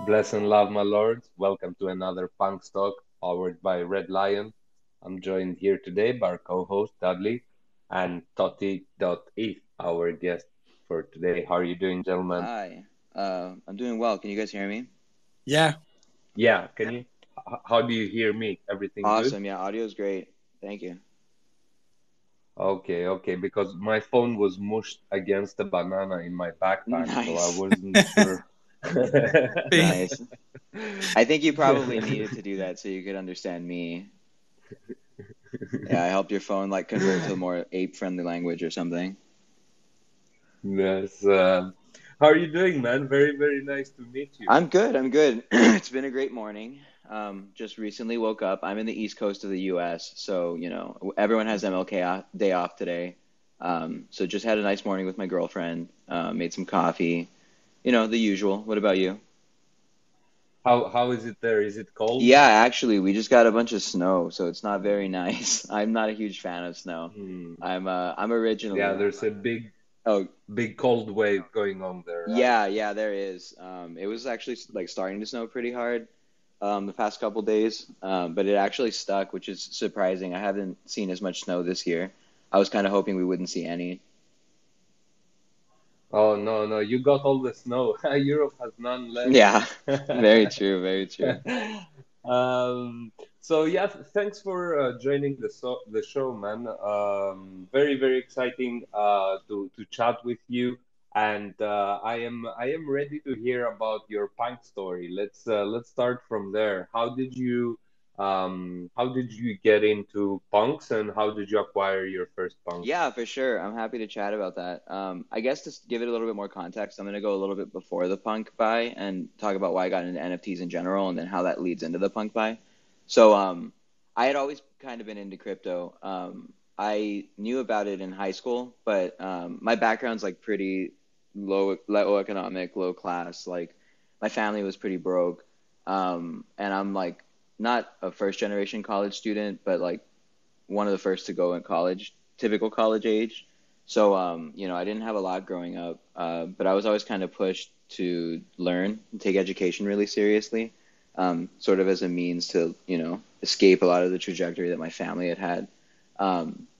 Bless and love, my lords. Welcome to another PunksTalk powered by Red Lion. I'm joined here today by our co-host Dudley and totty.eth, our guest for today. How are you doing, gentlemen? Hi, I'm doing well. Can you guys hear me? Yeah, Yeah, can you? How do you hear me? Everything good? Awesome. Yeah, audio is great. Thank you. Okay, because my phone was mushed against a banana in my backpack, so I Nice. wasn't sure. same. Nice. I think you probably needed to do that so you could understand me. Yeah, I helped your phone like convert to a more ape-friendly language or something. Yes. How are you doing, man? Very nice to meet you. I'm good. I'm good. It's been a great morning. Just recently woke up. I'm in the East Coast of the US, so everyone has day off today. So just had a nice morning with my girlfriend. Made some coffee. The usual. What about you? How is it there? Is it cold? Yeah, actually, we just got a bunch of snow, so it's not very nice. I'm not a huge fan of snow. Hmm. I'm Yeah, originally there's a oh big cold wave going on there, right? yeah, there is. It was actually like starting to snow pretty hard the past couple days, but it actually stuck, which is surprising. I haven't seen as much snow this year. I was kind of hoping we wouldn't see any. Oh no, you got all the snow. Europe has none left. Yeah, very true, very true. So yeah, thanks for joining the show, man. Very exciting to chat with you, and I am ready to hear about your punk story. Let's start from there. How did you get into punks, and how did you acquire your first punk? Yeah, for sure. I'm happy to chat about that. I guess to give it a little bit more context, I'm going to go a little bit before the punk buy and talk about why I got into NFTs in general and then how that leads into the punk buy. So, I had always kind of been into crypto. I knew about it in high school, but my background's like pretty low economic, low class. Like my family was pretty broke, and I'm like not a first generation college student, but like one of the first to go in college, typical college age. So, I didn't have a lot growing up, but I was always kind of pushed to learn and take education really seriously, sort of as a means to, escape a lot of the trajectory that my family had had.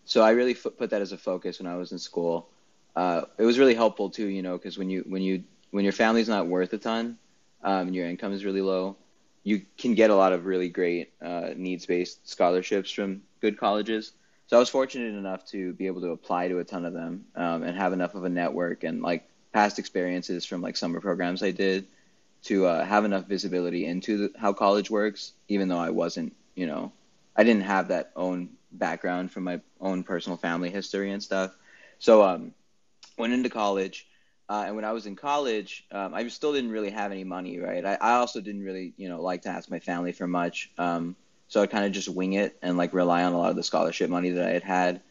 So I really put that as a focus when I was in school. It was really helpful too, because when your family's not worth a ton, and your income is really low, you can get a lot of really great needs-based scholarships from good colleges. So I was fortunate enough to be able to apply to a ton of them, and have enough of a network and like past experiences from like summer programs I did to have enough visibility into how college works, even though I didn't have that own background from my own personal family history and stuff. So went into college. And when I was in college, I still didn't really have any money, right? I also didn't really, like to ask my family for much. So I kind of just wing it and like rely on a lot of the scholarship money that I had had,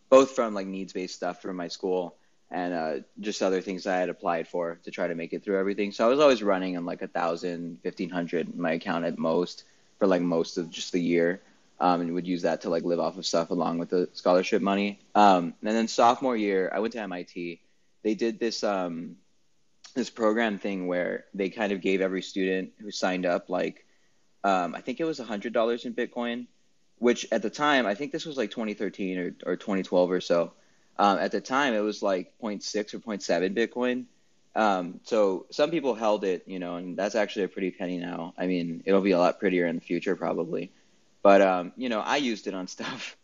both from like needs-based stuff from my school and just other things I had applied for to try to make it through everything. So I was always running on like 1,000, 1,500 in my account at most for like most of just the year. And would use that to like live off of stuff along with the scholarship money. And then sophomore year, I went to MIT. They did this program thing where they kind of gave every student who signed up like I think it was $100 in Bitcoin, which at the time I think this was like 2013 or 2012 or so. At the time it was like zero point 0.6 or zero point 0.7 Bitcoin. So some people held it, and that's actually a pretty penny now. I mean, it'll be a lot prettier in the future probably. But I used it on stuff.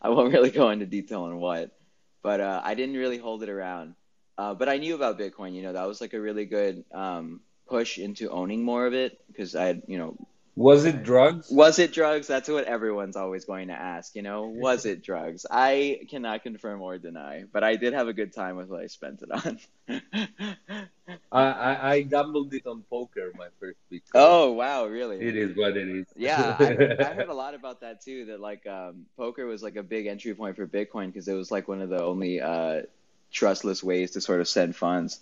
I won't really go into detail on what, but I didn't really hold it around. But I knew about Bitcoin. That was like a really good push into owning more of it because I had, Was it drugs? was it drugs? That's what everyone's always going to ask. Was it drugs? I cannot confirm or deny, but I did have a good time with what I spent it on. I gambled it on poker, my first Bitcoin. Oh, wow, really? It is what it Yeah, I is. heard a lot about that too, that like poker was like a big entry point for Bitcoin because it was like one of the only trustless ways to sort of send funds.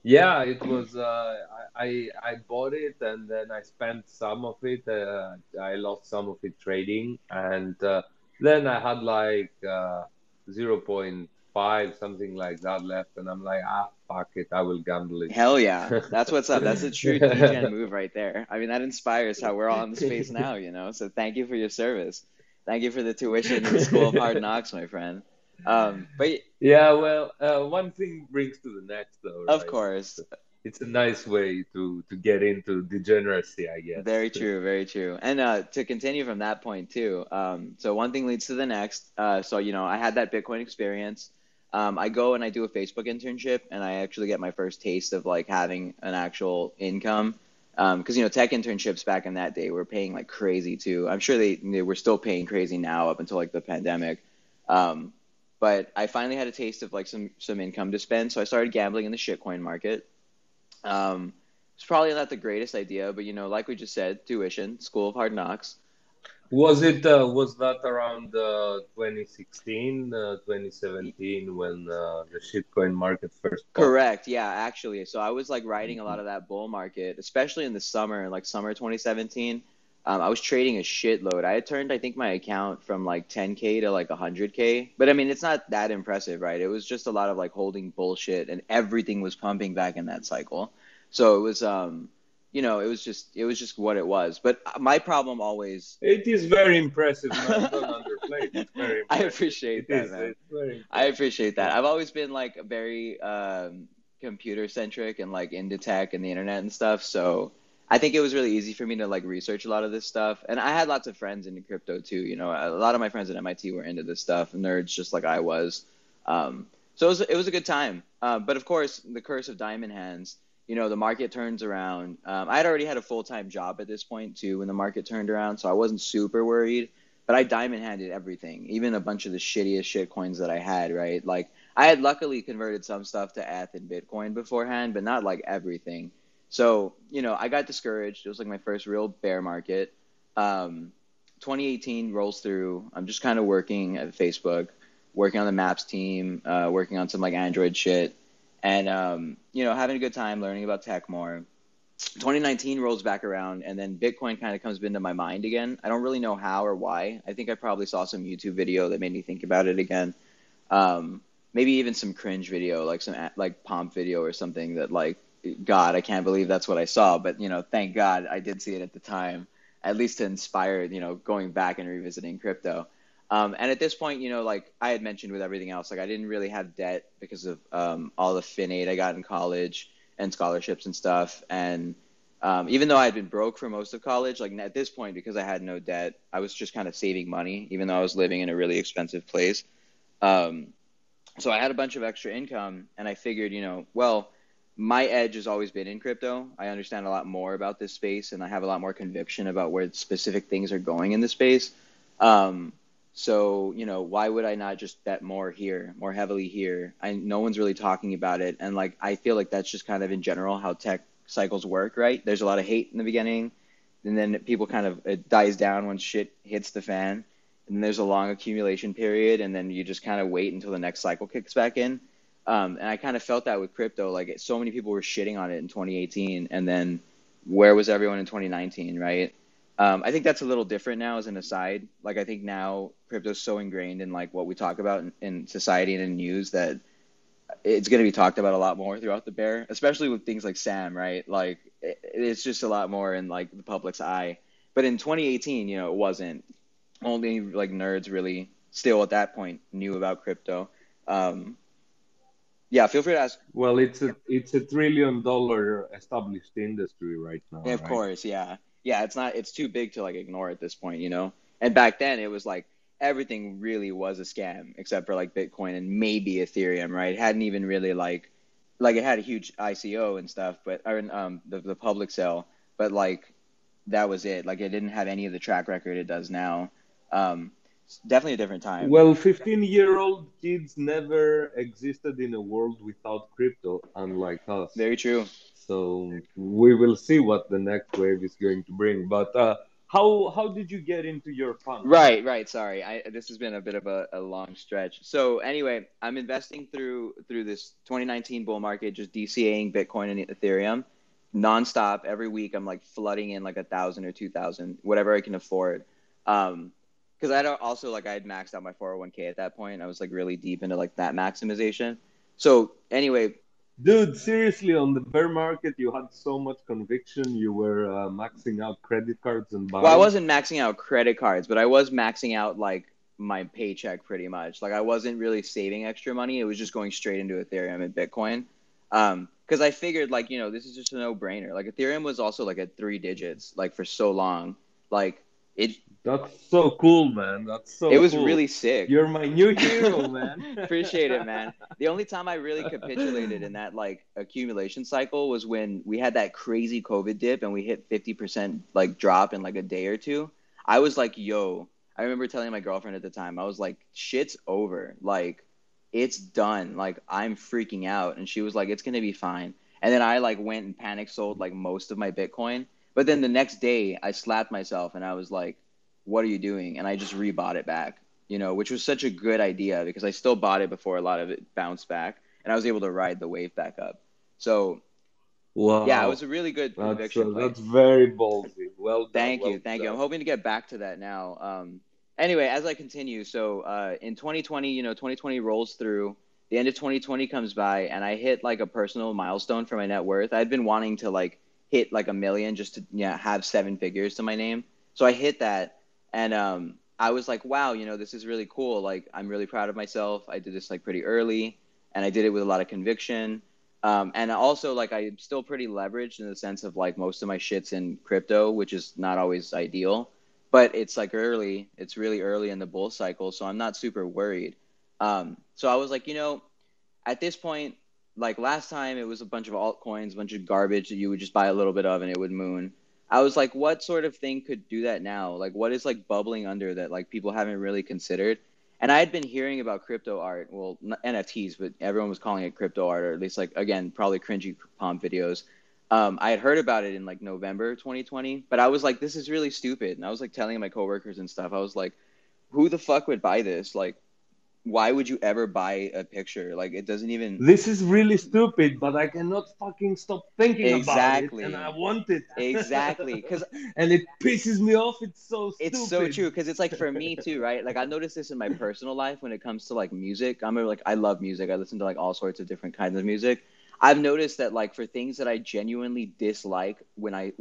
Yeah, it was. I bought it and then I spent some of it. I lost some of it trading, and then I had like 0. 5, something like that left, and I'm like, fuck it, I will gamble it. Hell yeah. That's what's up. That's a true DGen move right there. I mean, that inspires how we're all in the space now, you know? So thank you for your service. Thank you for the tuition to the School of Hard Knocks, my friend. But Yeah, well, one thing brings to the next, though, of right? course, It's a nice way to get into degeneracy, I guess. very true, very true. And to continue from that point too, so one thing leads to the next. So, you know, I had that Bitcoin experience. I go and I do a Facebook internship, and I actually get my first taste of like having an actual income. Because you know, tech internships back in that day were paying like crazy too. I'm sure they were still paying crazy now up until like the pandemic. Um, but I finally had a taste of like some income to spend, so I started gambling in the shitcoin market. It's probably not the greatest idea, but you know, like we just said, tuition, School of Hard Knocks. Was that around 2016, 2017 when the shitcoin market first popped? Correct. Yeah, actually. So I was like riding a lot of that bull market, especially in the summer, like summer 2017. I was trading a shitload. I had turned, I think, my account from like 10K to like 100K. But I mean, it's not that impressive, right? It was just a lot of like holding bullshit, and everything was pumping back in that cycle. So it was, you know, it was just what it was. But my problem always. It is very impressive, man. Don't underplay it. It's very I impressive. It appreciate that, is. man. It's very I impressive. appreciate that. Yeah. I've always been like very computer centric and like into tech and the internet and stuff. So I think it was really easy for me to like research a lot of this stuff. And I had lots of friends into crypto too. You know, a lot of my friends at MIT were into this stuff, nerds just like I was. So it was a good time. But of course, the curse of diamond hands. You know, the market turns around. I had already had a full-time job at this point too when the market turned around, so I wasn't super worried. But I diamond handed everything, even a bunch of the shittiest shit coins that I had, right? Like I had luckily converted some stuff to ETH and Bitcoin beforehand, but not like everything. So, you know, I got discouraged. It was like my first real bear market. Um, 2018 rolls through. I'm just kind of working at Facebook, working on the Maps team, working on some like Android shit, and you know, having a good time learning about tech more. 2019 rolls back around, and then Bitcoin kind of comes into my mind again. I don't really know how or why. I think I probably saw some YouTube video that made me think about it again. Um, Maybe even some cringe video, like some like pomp video or something that like, God, I can't believe that's what I saw. But you know, thank God I did see it at the time, at least to inspire, you know, going back and revisiting crypto. And at this point, you know, like I had mentioned with everything else, like I didn't really have debt because of all the fin aid I got in college and scholarships and stuff. And even though I had been broke for most of college, like at this point, because I had no debt, I was just kind of saving money, even though I was living in a really expensive place. Um, so I had a bunch of extra income, and I figured, you know, well, my edge has always been in crypto. I understand a lot more about this space, and I have a lot more conviction about where specific things are going in the space. Um, so, you know, why would I not just bet more here, more heavily here? No one's really talking about it, and like I feel like that's just kind of in general how tech cycles work, right? There's a lot of hate in the beginning, and then people kind of it dies down when shit hits the fan, and then there's a long accumulation period, and then you just kind of wait until the next cycle kicks back in. And I kind of felt that with crypto, like so many people were shitting on it in 2018, and then where was everyone in 2019, right? I think that's a little different now as an aside. Like I think now crypto's so ingrained in like what we talk about in society and in news that it's going to be talked about a lot more throughout the bear, especially with things like Sam, right? Like it's just a lot more in like the public's eye. But in 2018, you know, it wasn't. Only like nerds really still at that point knew about crypto. Um, yeah, feel free to ask. Well, it's a $1 trillion established industry right now, Of right? course, yeah. Yeah, it's too big to like ignore at this point, you know? And back then it was like everything really was a scam except for like Bitcoin and maybe Ethereum, right? It hadn't even really like it had a huge ICO and stuff, but or the public sale, but like that was it. Like it didn't have any of the track record it does now. It's definitely a different time. Well, 15-year-old kids never existed in a world without crypto, unlike us. Very true. So we will see what the next wave is going to bring. But how did you get into your fund? Right, right. Sorry, this has been a bit of a long stretch. So anyway, I'm investing through this 2019 bull market, just DCAing Bitcoin and Ethereum, nonstop. Every week, I'm like flooding in like 1,000 or 2,000, whatever I can afford. Um, because I don't also like I had maxed out my 401k at that point. I was like really deep into like that maximization. So anyway, Dude, seriously, on the bear market, you had so much conviction. You were maxing out credit cards and well, I buying. wasn't maxing out credit cards, but I was maxing out like my paycheck pretty much. Like I wasn't really saving extra money. It was just going straight into Ethereum and Bitcoin. Because I figured like, this is just a no-brainer. Like Ethereum was also like at 3 digits, like for so long. Like it That's so cool, man. That's it so was cool. really sick. You're my new hero, man. Appreciate it, man. The only time I really capitulated in that like accumulation cycle was when we had that crazy COVID dip and we hit 50% like drop in like a day or two. I was like, yo, I remember telling my girlfriend at the time, I was like, shit's over. Like, it's done. Like, I'm freaking out. And she was like, it's gonna be fine. And then I like went and panic sold like most of my Bitcoin. But then the next day I slapped myself and I was like, what are you doing? And I just rebought it back, which was such a good idea because I still bought it before a lot of it bounced back and I was able to ride the wave back up. So yeah, it was Wow. a really good That's conviction play. very ballsy. Well done, Thank well you. Thank you. I'm done. hoping to get back to that now. Anyway, as I continue, so in 2020, 2020 rolls through, the end of 2020 comes by, and I hit like a personal milestone for my net worth. I'd been wanting to like hit like 1 million just to have 7 figures to my name. So I hit that, and I was like, wow, this is really cool. Like I'm really proud of myself. I did this like pretty early, and I did it with a lot of conviction. And also, like, I'm still pretty leveraged in the sense of like most of my shit's in crypto, which is not always ideal, but it's like early. It's really early in the bull cycle, so I'm not super worried. So I was like, at this point, like last time, it was a bunch of altcoins, a bunch of garbage that you would just buy a little bit of and it would moon. I was like, what sort of thing could do that now? Like, what is like bubbling under that like people haven't really considered? And I had been hearing about crypto art, well, not NFTs, but everyone was calling it crypto art, or at least like, again, probably cringy pomp videos. I had heard about it in like November 2020, but I was like, this is really stupid. And I was like telling my coworkers and stuff, I was like, who the fuck would buy this? Like, why would you ever buy a picture? Like, it doesn't even. This is really stupid, but I cannot fucking stop thinking about it, and I Exactly. want it. Exactly. Because And it pisses me off. It's so it's so stupid. true because it's like for me too, right? Like I noticed this in my personal life when it comes to like music. I love music. I listen to like all sorts of different kinds of music. I've noticed that like for things that I genuinely dislike when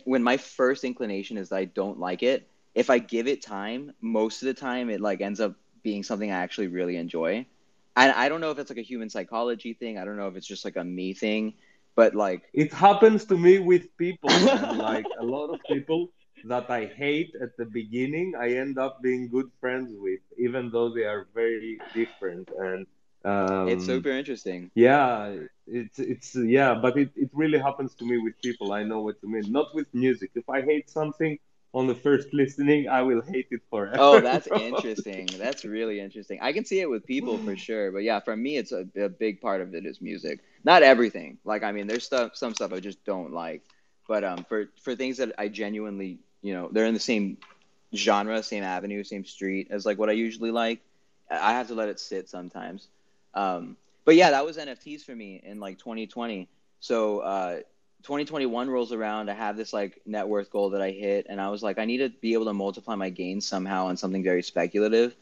my first inclination is that I don't like it, if I give it time, most of the time it like ends up being something I actually really enjoy. And I don't know if it's like a human psychology thing. I don't know if it's just like a me thing, but like It happens to me with people, man. Like a lot of people that I hate at the beginning, I end up being good friends with, even though they are very different. And it's um, super interesting. yeah, yeah, but it really happens to me with people. I know what you mean. Not with music. If I hate something on the first listening, I will hate it Oh, forever, that's bro. interesting. That's really interesting. I can see it with people for sure, but yeah, for me, it's a big part of it is music. Not everything. Like, I mean, there's some stuff I just don't like, but for things that I genuinely, they're in the same genre, same avenue, same street as like what I usually like. I have to let it sit sometimes. But yeah, that was NFTs for me in like 2020. So 2021 rolls around. I have this like net worth goal that I hit, and I was like, I need to be able to multiply my gains somehow on something very speculative.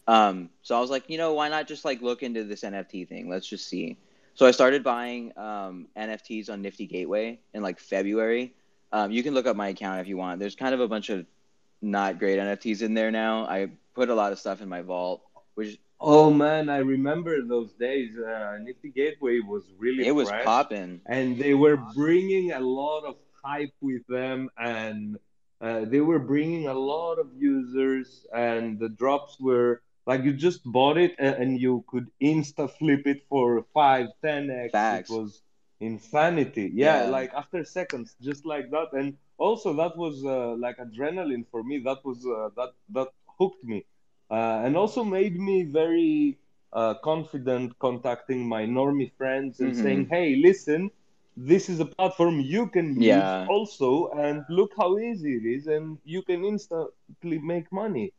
So I was like, why not just like look into this NFT thing? Let's just see. So I started buying NFTs on Nifty Gateway in like February. You can look up my account if you want. There's kind of a bunch of not great NFTs in there now. I put a lot of stuff in my vault, which Oh man, I remember those days. Nifty Gateway was really it was fresh, popping and they were bringing a lot of hype with them, and they were bringing a lot of users, and the drops were like you just bought it and you could insta flip it for 5, 10x. It facts. was insanity. Yeah, Yeah. like after seconds, just like that. And also that was like adrenaline for me. That was that hooked me and also made me very confident contacting my normie friends and saying, Mm-hmm. "Hey, listen, this is a platform you can use Yeah. also, and look how easy it is, and you can instantly make money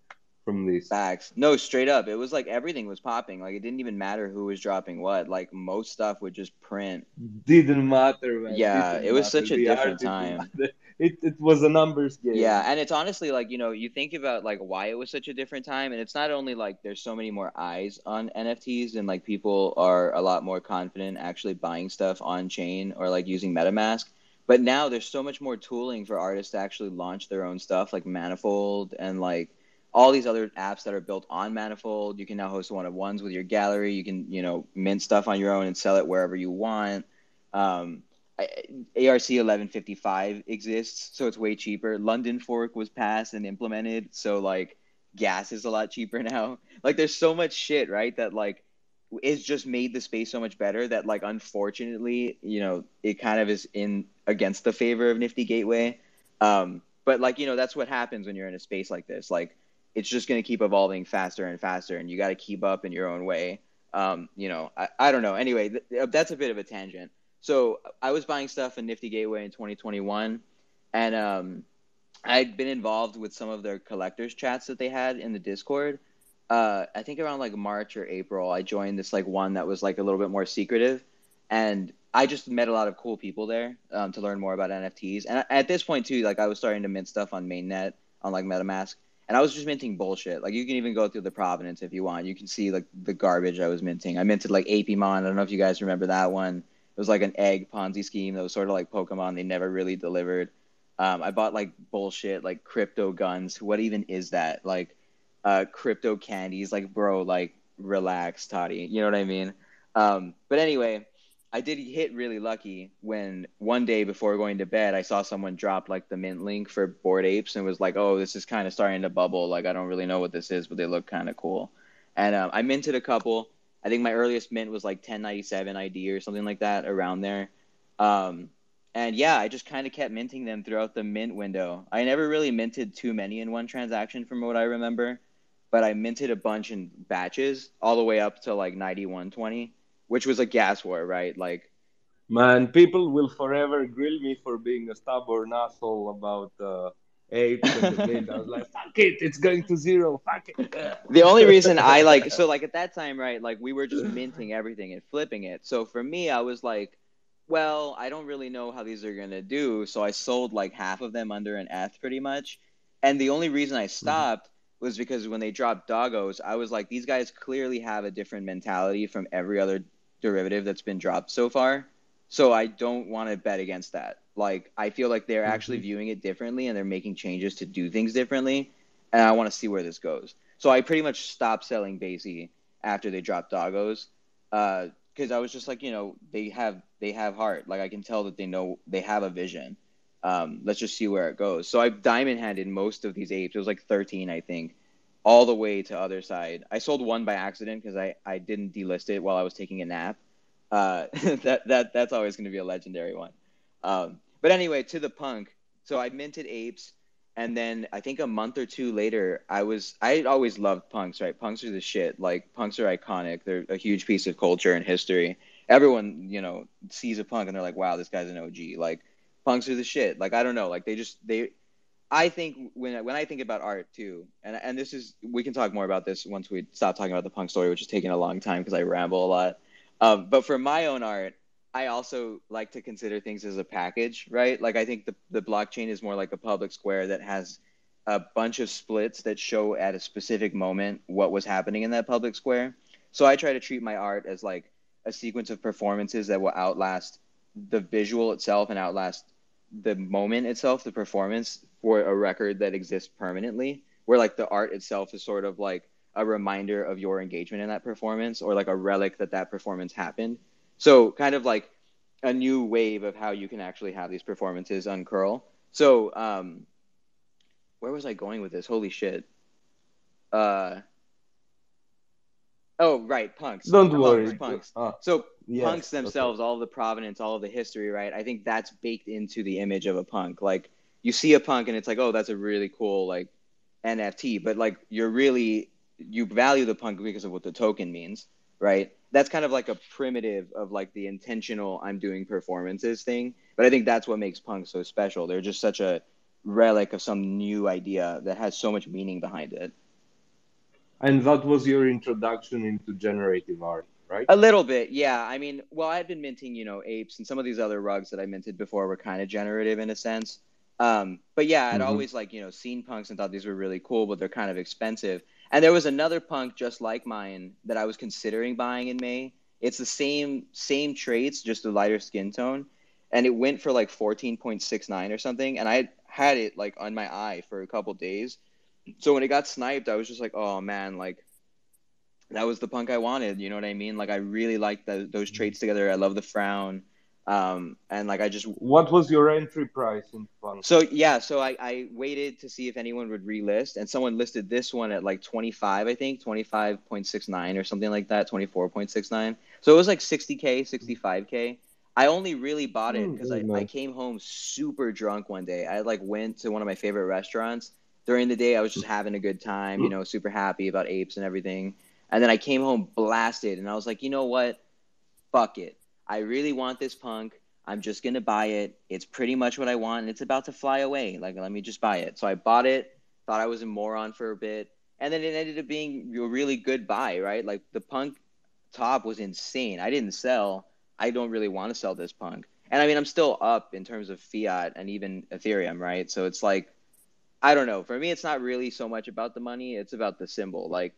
from this." Facts. No, straight up. It was like everything was popping. Like it didn't even matter who was dropping what. Like most stuff would just print. Didn't matter, man. Yeah, Didn't it was matter. such a The art different didn't time. matter. it was a numbers Yeah, game. and it's honestly like, you think about like why it was such a different time, and it's not only like there's so many more eyes on NFTs and like people are a lot more confident actually buying stuff on chain or like using MetaMask, but now there's so much more tooling for artists to actually launch their own stuff like Manifold and like all these other apps that are built on Manifold. You can now host one-of-ones with your gallery. You can, mint stuff on your own and sell it wherever you want. Um, ARC 1155 exists, so it's way cheaper. London Fork was passed and implemented, so like gas is a lot cheaper now. Like there's so much shit, right? That like it's just made the space so much better that like unfortunately, it kind of is in against the favor of Nifty Gateway. But like, that's what happens when you're in a space like this. Like it's just going to keep evolving faster and faster, and you got to keep up in your own way. I don't know. Anyway, that's a bit of a tangent. So I was buying stuff in Nifty Gateway in 2021, and I'd been involved with some of their collectors chats that they had in the Discord. I think around like March or April, I joined this like one that was like a little bit more secretive, and I just met a lot of cool people there to learn more about NFTs. And at this point too, like I was starting to mint stuff on mainnet on like MetaMask, and I was just minting bullshit. Like you can even go through the provenance if you want. You can see like the garbage I was minting. I minted like Apimon. I don't know if you guys remember that one. It was like an egg Ponzi scheme that was sort of like Pokemon. They never really delivered. I bought like bullshit, like crypto guns. What even is that? Like crypto candies. Like, bro, like relax, Toddy. You know what I mean? But anyway, I did hit really lucky when one day before going to bed, I saw someone drop like the mint link for Bored Apes and was like, oh, this is kind of starting to bubble. Like, I don't really know what this is, but they look kind of cool. And I minted a couple. I think my earliest mint was like 1097 ID or something like that around there. And yeah, I just kind of kept minting them throughout the mint window. I never really minted too many in one transaction from what I remember, but I minted a bunch in batches all the way up to like 9120, which was a gas war, right? Like, Man, people will forever grill me for being a stubborn asshole about apes and the mint. I was like, fuck it, it's going to zero. Fuck the only reason I like, it. so like at that time, right, like we were just minting everything and flipping it. So for me, I was like, well, I don't really know how these are going to do. So I sold like half of them under an ETH pretty much. And the only reason I stopped was because when they dropped doggos, I was like, these guys clearly have a different mentality from every other derivative that's been dropped so far. So I don't want to bet against that. Like, I feel like they're actually viewing it differently and they're making changes to do things differently. And I want to see where this goes. So I pretty much stopped selling bayc after they dropped doggos. Because I was just like, they have heart. Like I can tell that they know they have a vision. Let's just see where it goes. So I diamond handed most of these apes. It was like 13, I think, all the way to other side. I sold one by accident because I didn't delist it while I was taking a nap. That's always going to be a legendary one. But anyway, to the punk. So I minted apes, and then I think a month or two later, I always loved punks, right? Punks are the shit. Like punks are iconic. They're a huge piece of culture and history. Everyone, sees a punk and they're like, wow, this guy's an OG. Like punks are the shit. Like I don't know. Like they. I think when I think about art too, and this is we can talk more about this once we stop talking about the punk story, which is taking a long time because I ramble a lot. But for my own art, I also like to consider things as a package, right? Like I think the blockchain is more like a public square that has a bunch of splits that show at a specific moment what was happening in that public square. So I try to treat my art as like a sequence of performances that will outlast the visual itself and outlast the moment itself, the performance, for a record that exists permanently, where like the art itself is sort of like a reminder of your engagement in that performance or like a relic that performance happened. So kind of like a new wave of how you can actually have these performances uncurl. So where was I going with this? Holy shit. Oh, right, punks. Don't worry. Punks. So Yes. punks Okay. themselves, all of the provenance, all of the history, right? I think that's baked into the image of a punk. Like you see a punk and it's like, oh, that's a really cool like NFT, but like you value the punk because of what the token means, right? That's kind of like a primitive of like the intentional I'm doing performances thing. But I think that's what makes punk so special. They're just such a relic of some new idea that has so much meaning behind it. And that was your introduction into generative art, right? A little bit, yeah. I mean, well, I had been minting, apes, and some of these other rugs that I minted before were kind of generative in a sense. But yeah, I'd Mm-hmm. always like, seen punks and thought these were really cool, but they're kind of expensive. And there was another punk just like mine that I was considering buying in May. It's the same traits, just a lighter skin tone, and it went for like 14.69 or something. And I had it like on my eye for a couple days. So when it got sniped, I was just like, oh man, like that was the punk I wanted. You know what I mean? Like I really like those traits together. I love the frown, and like I just What was your entry price in Punk? so yeah, so I waited to see if anyone would relist, and someone listed this one at like 25, I think 25.69 or something like that, 24.69. So it was like 60K, 65K. I only really bought it because Very I nice. came home super drunk one day. I like went to one of my favorite restaurants. During the day, I was just having a good time, super happy about apes and everything. And then I came home blasted, and I was like, you know what? Fuck it. I really want this punk. I'm just gonna buy it. It's pretty much what I want, and it's about to fly away. Like, let me just buy it. So I bought it. Thought I was a moron for a bit, and then it ended up being a really good buy, right? Like the punk top was insane. I didn't sell. I don't really want to sell this punk, and I mean I'm still up in terms of fiat and even Ethereum, right? So it's like I don't know. For me, it's not really so much about the money. It's about the symbol. Like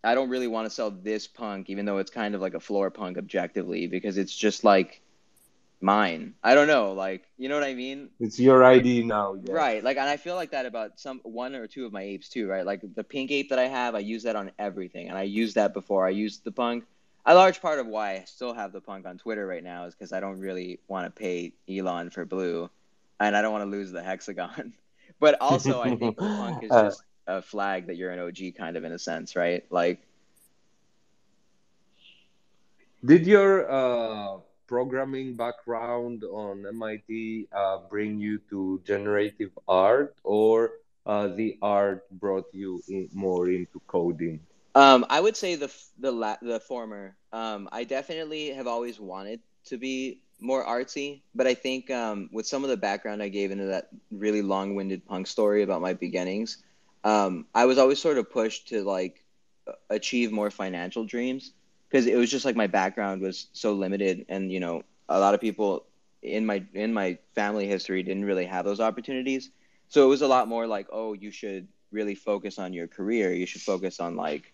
I don't really want to sell this punk, even though it's kind of like a floor punk objectively, because it's just like mine. I don't know, like you know what I mean? It's your ID now, yes. Right. Like, and I feel like that about one or two of my apes too, right? Like the pink ape that I have, I use that on everything, and I used that before I used the punk. A large part of why I still have the punk on Twitter right now is because I don't really want to pay Elon for blue, and I don't want to lose the hexagon. But also, I think the punk is uh, just a flag that you're an OG kind of in a sense, right? Like, did your programming background on MIT bring you to generative art, or the art brought you more into coding? I would say the former. I definitely have always wanted to be more artsy, but I think with some of the background I gave into that really long-winded punk story about my beginnings, I was always sort of pushed to like achieve more financial dreams because it was just like my background was so limited, and a lot of people in my family history didn't really have those opportunities. So it was a lot more like, oh, you should really focus on your career. You should focus on like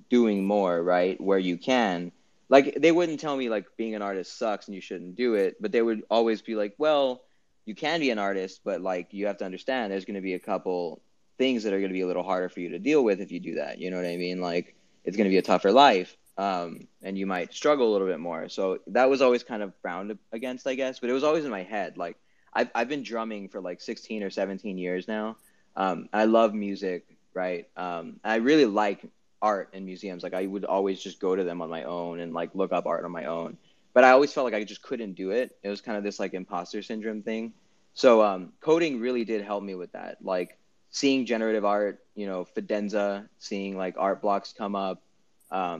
doing more, right? Where you can. Like they wouldn't tell me like being an artist sucks and you shouldn't do it, but they would always be like, well, you can be an artist, but like you have to understand there's going to be a couple things that are going to be a little harder for you to deal with if you do that. You know what I mean? Like it's going to be a tougher life. And you might struggle a little bit more. So that was always kind of frowned against, I guess, but it was always in my head. Like I've been drumming for like 16 or 17 years now. I love music, right? I really like art in museums. Like I would always just go to them on my own and like look up art on my own. But I always felt like I just couldn't do it. It was kind of this like imposter syndrome thing. So coding really did help me with that. Like seeing generative art, Fidenza, seeing like art blocks come up,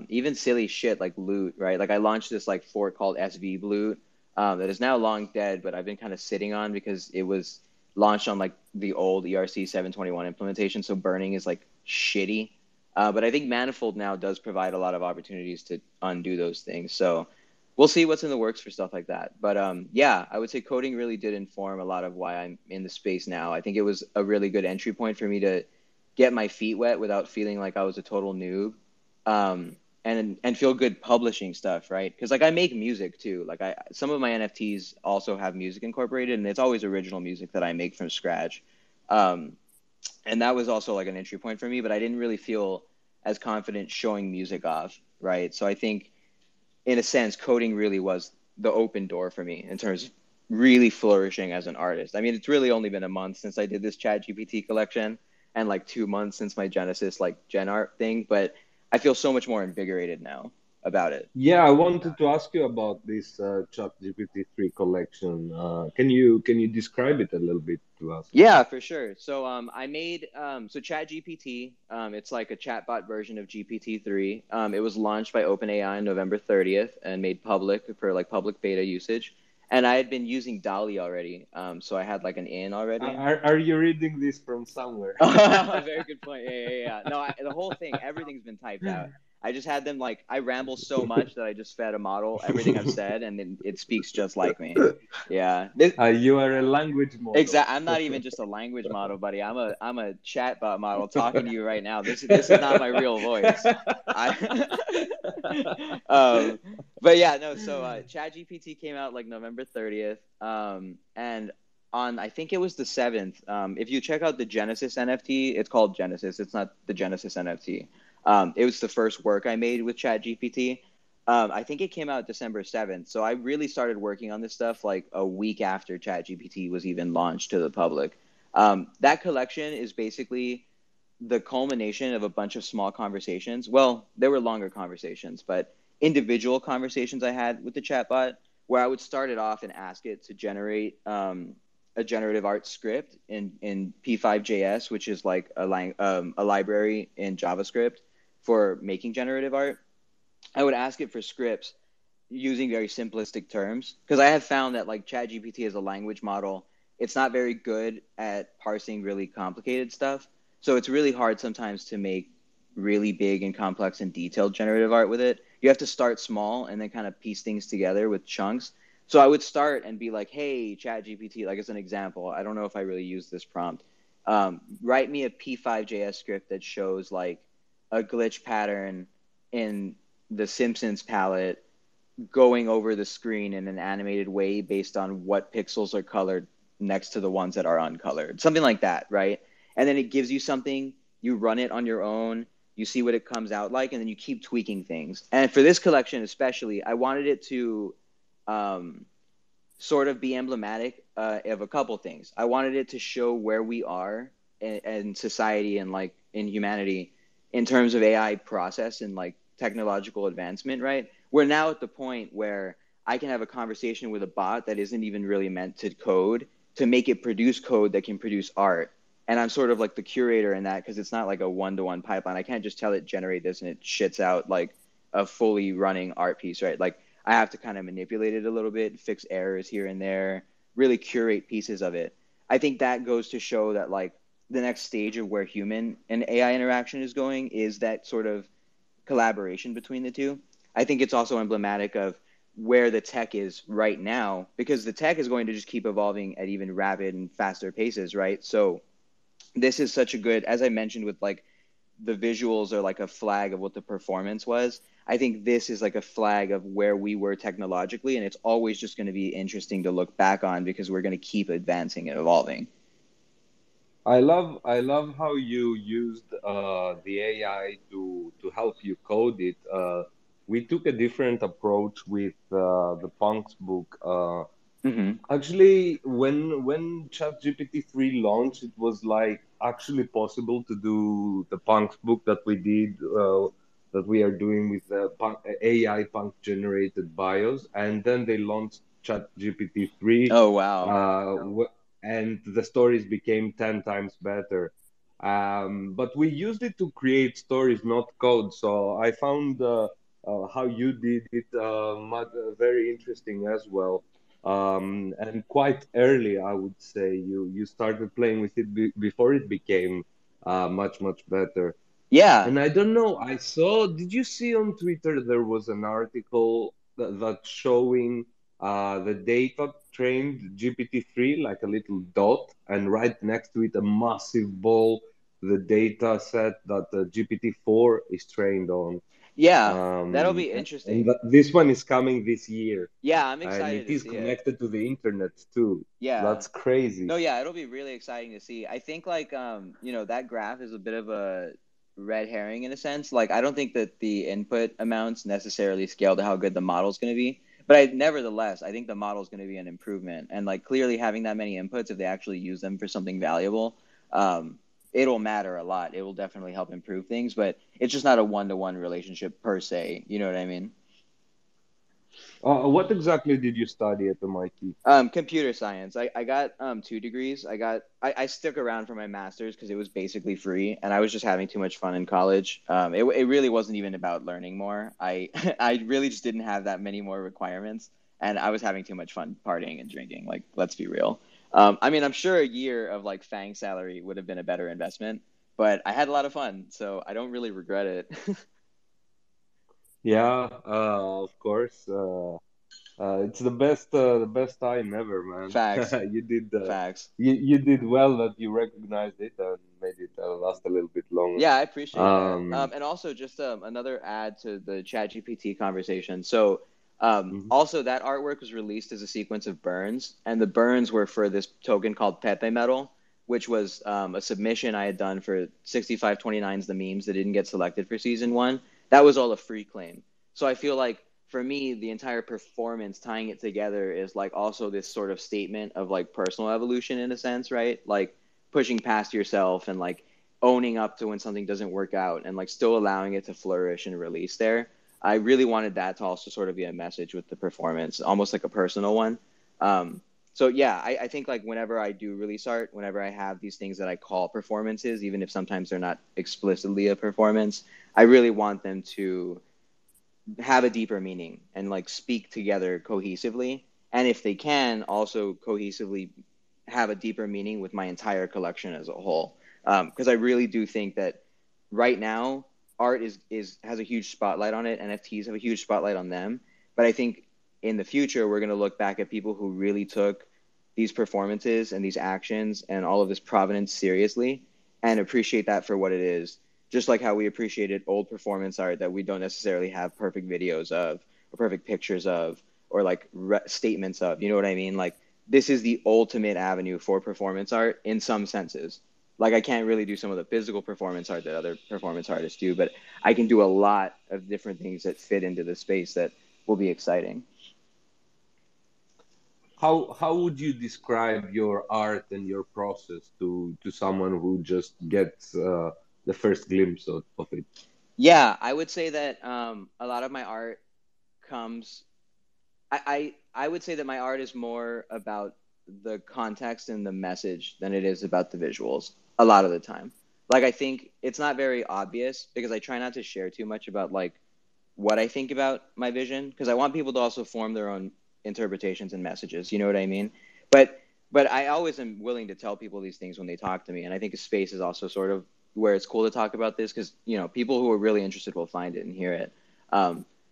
even silly shit like loot, right? Like I launched this like fork called SV Loot that is now long dead, but I've been kind of sitting on because it was launched on like the old ERC 721 implementation. So burning is like shitty. But I think Manifold now does provide a lot of opportunities to undo those things. So we'll see what's in the works for stuff like that. But yeah, I would say coding really did inform a lot of why I'm in the space now. I think it was a really good entry point for me to get my feet wet without feeling like I was a total noob. And feel good publishing stuff, right? Because like I make music too. Like some of my NFTs also have music incorporated, and it's always original music that I make from scratch. Um, and that was also like an entry point for me, but I didn't really feel as confident showing music off, right? So I think in a sense coding really was the open door for me in terms of really flourishing as an artist. I mean, it's really only been a month since I did this chat GPT collection and like 2 months since my Genesis like gen art thing, but I feel so much more invigorated now about it. Yeah, I wanted to ask you about this ChatGPT 3 collection. Can you describe it a little bit to us? Yeah, for sure. So I made so ChatGPT. It's like a chatbot version of GPT-3. It was launched by OpenAI on November 30th and made public for like public beta usage. And I had been using DALL-E already, so I had like an in already. Are you reading this from somewhere? Very good point. Yeah. No, the whole thing, everything's been typed out. I just had them like, I ramble so much that I just fed a model everything I've said, and then it speaks just like me. Yeah. You are a language model. I'm not even just a language model, buddy. I'm a chatbot model talking to you right now. This is not my real voice. But yeah, no. So ChatGPT came out like November 30th, and on I think it was the 7th. If you check out the Genesis NFT, it's called Genesis. It's not the Genesis NFT. It was the first work I made with ChatGPT. I think it came out December 7th. So I really started working on this stuff like a week after ChatGPT was even launched to the public. That collection is basically the culmination of a bunch of small conversations. Well, there were longer conversations, but individual conversations I had with the chatbot where I would start it off and ask it to generate a generative art script in P5.js, which is like a library in JavaScript for making generative art. I would ask it for scripts using very simplistic terms because I have found that like ChatGPT as a language model, it's not very good at parsing really complicated stuff. So it's really hard sometimes to make really big and complex and detailed generative art with it. You have to start small and then kind of piece things together with chunks. So I would start and be like, hey, ChatGPT, like as an example, I don't know if I really use this prompt. Write me a P5.js script that shows like a glitch pattern in the Simpsons palette going over the screen in an animated way based on what pixels are colored next to the ones that are uncolored. Something like that, right? And then it gives you something, you run it on your own, you see what it comes out like, and then you keep tweaking things. And for this collection especially, I wanted it to sort of be emblematic of a couple things. I wanted it to show where we are in society and like in humanity in terms of AI process and like technological advancement, right? We're now at the point where I can have a conversation with a bot that isn't even really meant to code to make it produce code that can produce art. And I'm sort of like the curator in that because it's not like a one-to-one pipeline. I can't just tell it generate this and it shits out like a fully running art piece, right? Like I have to kind of manipulate it a little bit, fix errors here and there, really curate pieces of it. I think that goes to show that like the next stage of where human and AI interaction is going is that sort of collaboration between the two. I think it's also emblematic of where the tech is right now because the tech is going to just keep evolving at even rapid and faster paces, right? So this is such a good, as I mentioned with like the visuals are like a flag of what the performance was. I think this is like a flag of where we were technologically, and it's always just going to be interesting to look back on because we're going to keep advancing and evolving. I love how you used the AI to help you code it. We took a different approach with the Punks book. Mm-hmm. Actually, when ChatGPT 3 launched, it was like actually possible to do the Punks book that we did, that we are doing with the AI punk generated bios, and then they launched ChatGPT 3, Oh, wow. and the stories became 10 times better. But we used it to create stories, not code. So I found how you did it very interesting as well. And quite early, I would say you started playing with it before it became much better. Yeah. And I don't know, did you see on Twitter there was an article that's showing the data trained GPT-3 like a little dot, and right next to it a massive ball, the data set that the GPT-4 is trained on. Yeah. That'll be And interesting. this one is coming this year, Yeah, I'm and excited it to is see it. connected to the internet too. Yeah. That's crazy. No, yeah, it'll be really exciting to see. I think like that graph is a bit of a red herring in a sense. Like I don't think that the input amounts necessarily scale to how good the model's going to be. But nevertheless, I think the model's going to be an improvement. And like clearly having that many inputs, if they actually use them for something valuable, it'll matter a lot. It will definitely help improve things, but it's just not a one-to-one relationship per se. You know what I mean? What exactly did you study at MIT? Computer science. I got 2 degrees. I stuck around for my master's because it was basically free, and I was just having too much fun in college. It really wasn't even about learning more. I I really just didn't have that many more requirements, and I was having too much fun partying and drinking. Like, let's be real. I mean, I'm sure a year of like FANG salary would have been a better investment, but I had a lot of fun, so I don't really regret it. Yeah, of course. It's the best time ever, man. Facts, You did facts. you did well that you recognized it and made it last a little bit longer. Yeah, I appreciate that. Um, And also, just another add to the ChatGPT conversation. So, mhm. also that artwork was released as a sequence of burns, and the burns were for this token called Pepe Metal, which was a submission I had done for 6529's The Memes that didn't get selected for season one. That was all a free claim. So I feel like for me, the entire performance tying it together is like also this sort of statement of like personal evolution in a sense, right? Like pushing past yourself and like owning up to when something doesn't work out and like still allowing it to flourish and release there. I really wanted that to also sort of be a message with the performance, almost like a personal one. So yeah, I think like whenever I do release art, whenever I have these things that I call performances, even if sometimes they're not explicitly a performance, I really want them to have a deeper meaning and like speak together cohesively. And if they can, also cohesively have a deeper meaning with my entire collection as a whole. Because I really do think that right now art is has a huge spotlight on it. NFTs have a huge spotlight on them. But I think in the future we're going to look back at people who really took these performances and these actions and all of this provenance seriously and appreciate that for what it is, just like how we appreciated old performance art that we don't necessarily have perfect videos of or perfect pictures of or like statements of. You know what I mean? Like this is the ultimate avenue for performance art in some senses. Like I can't really do some of the physical performance art that other performance artists do, but I can do a lot of different things that fit into the space that will be exciting. How would you describe your art and your process to someone who just gets the first glimpse of it? Yeah, I would say that a lot of my art comes I would say that my art is more about the context and the message than it is about the visuals a lot of the time. Like I think it's not very obvious because I try not to share too much about like what I think about my vision because I want people to also form their own interpretations and messages. You know what I mean? But but I always am willing to tell people these things when they talk to me, and I think a space is also sort of where it's cool to talk about this because you know people who are really interested will find it and hear it.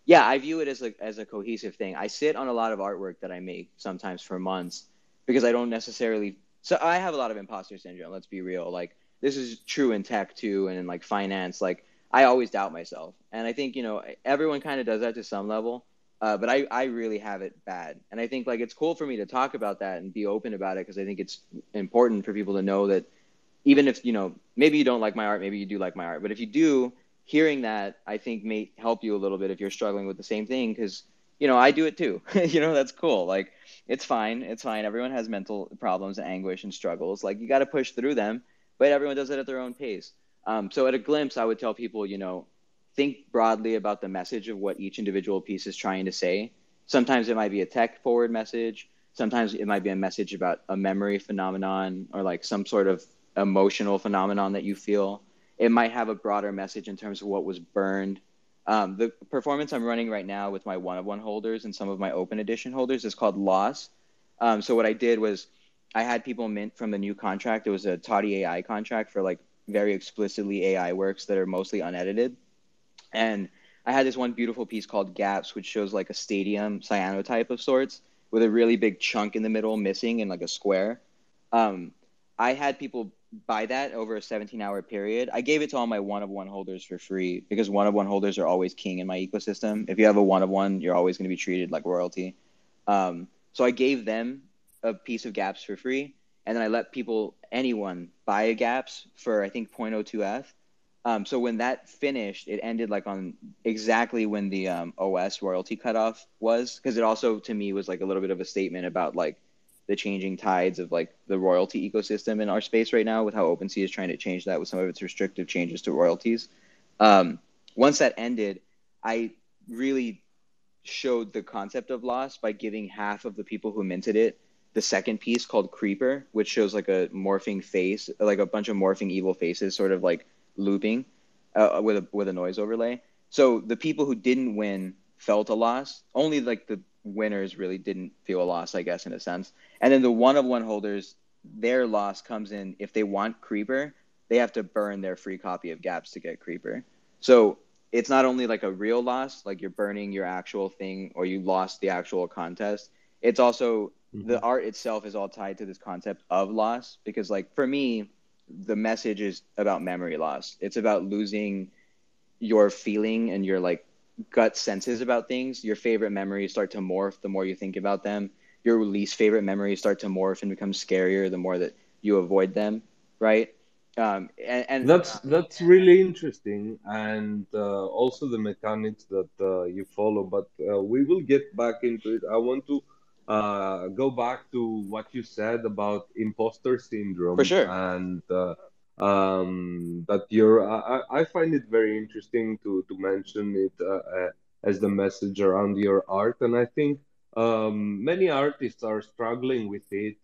Yeah, I view it as a cohesive thing. I sit on a lot of artwork that I make sometimes for months because I don't necessarily. So I have a lot of imposter syndrome. Let's be real. Like this is true in tech too, and in like finance. Like I always doubt myself, and I think you know everyone kind of does that to some level. But I really have it bad, and I think like it's cool for me to talk about that and be open about it because I think it's important for people to know that even if you know maybe you don't like my art, maybe you do like my art, but if you do, hearing that I think may help you a little bit if you're struggling with the same thing because you know I do it too. You know that's cool. Like it's fine, it's fine. Everyone has mental problems and anguish and struggles. Like you got to push through them, but everyone does it at their own pace. So at a glimpse, I would tell people, you know, think broadly about the message of what each individual piece is trying to say. Sometimes it might be a tech forward message. Sometimes it might be a message about a memory phenomenon or like some sort of emotional phenomenon that you feel. It might have a broader message in terms of what was burned. The performance I'm running right now with my one of one holders and some of my open edition holders is called Loss. So what I did was I had people mint from the new contract. It was a totty AI contract for like very explicitly AI works that are mostly unedited. And I had this one beautiful piece called Gaps, which shows like a stadium cyanotype of sorts with a really big chunk in the middle missing in like a square. Um, I had people buy that over a 17-hour period. I gave it to all my one of one holders for free because one of one holders are always king in my ecosystem. If you have a one of one, you're always going to be treated like royalty. So I gave them a piece of Gaps for free, and then I let people, anyone, buy a Gaps for I think zero point zero 0.02 ETH. So when that finished, it ended like on exactly when the OS royalty cutoff was, because it also to me was like a little bit of a statement about like the changing tides of like the royalty ecosystem in our space right now, with how OpenSea is trying to change that with some of its restrictive changes to royalties. Um, Once that ended, I really showed the concept of loss by giving half of the people who minted it the second piece called Creeper, which shows like a morphing face, like a bunch of morphing evil faces, sort of like looping with a noise overlay. So the people who didn't win felt a loss. Only like the winners really didn't feel a loss, I guess, in a sense. And then the one of one holders, their loss comes in if they want Creeper, they have to burn their free copy of Gaps to get Creeper. So it's not only like a real loss, like you're burning your actual thing or you lost the actual contest. It's also the Hmm. art itself is all tied to this concept of loss because like for me, the message is about memory loss. It's about losing your feeling and your like gut senses about things. Your favorite memories start to morph the more you think about them. Your least favorite memories start to morph and become scarier the more that you avoid them, right? And That's really interesting, and also the mechanics that you follow. But we will get back into it. I want to go back to what you said about imposter for syndrome, sure, and that you're. I find it very interesting to mention it as the message around your art, and I think many artists are struggling with it.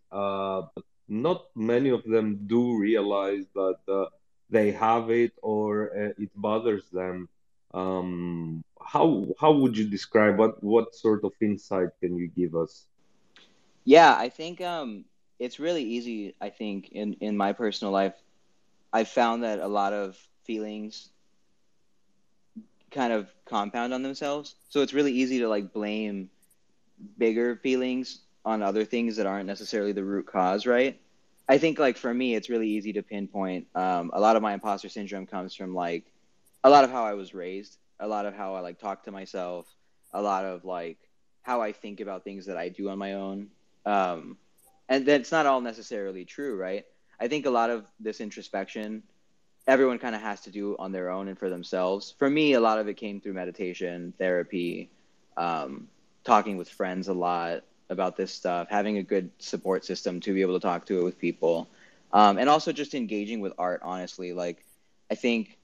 Not many of them do realize that they have it or it bothers them. How would you describe what sort of insight can you give us? yeah. I think it's really easy. I think in my personal life, I found that a lot of feelings kind of compound on themselves. So it's really easy to like blame bigger feelings on other things that aren't necessarily the root cause, right? I think like for me, it's really easy to pinpoint. A lot of my imposter syndrome comes from like a lot of how I was raised, a lot of how I like talk to myself, a lot of like how I think about things that I do on my own. Um, and that's not all necessarily true, right? I think a lot of this introspection everyone kind of has to do on their own and for themselves. For me, a lot of it came through meditation, therapy, um, talking with friends a lot about this stuff, having a good support system to be able to talk to it with people, and also just engaging with art. Honestly, like I think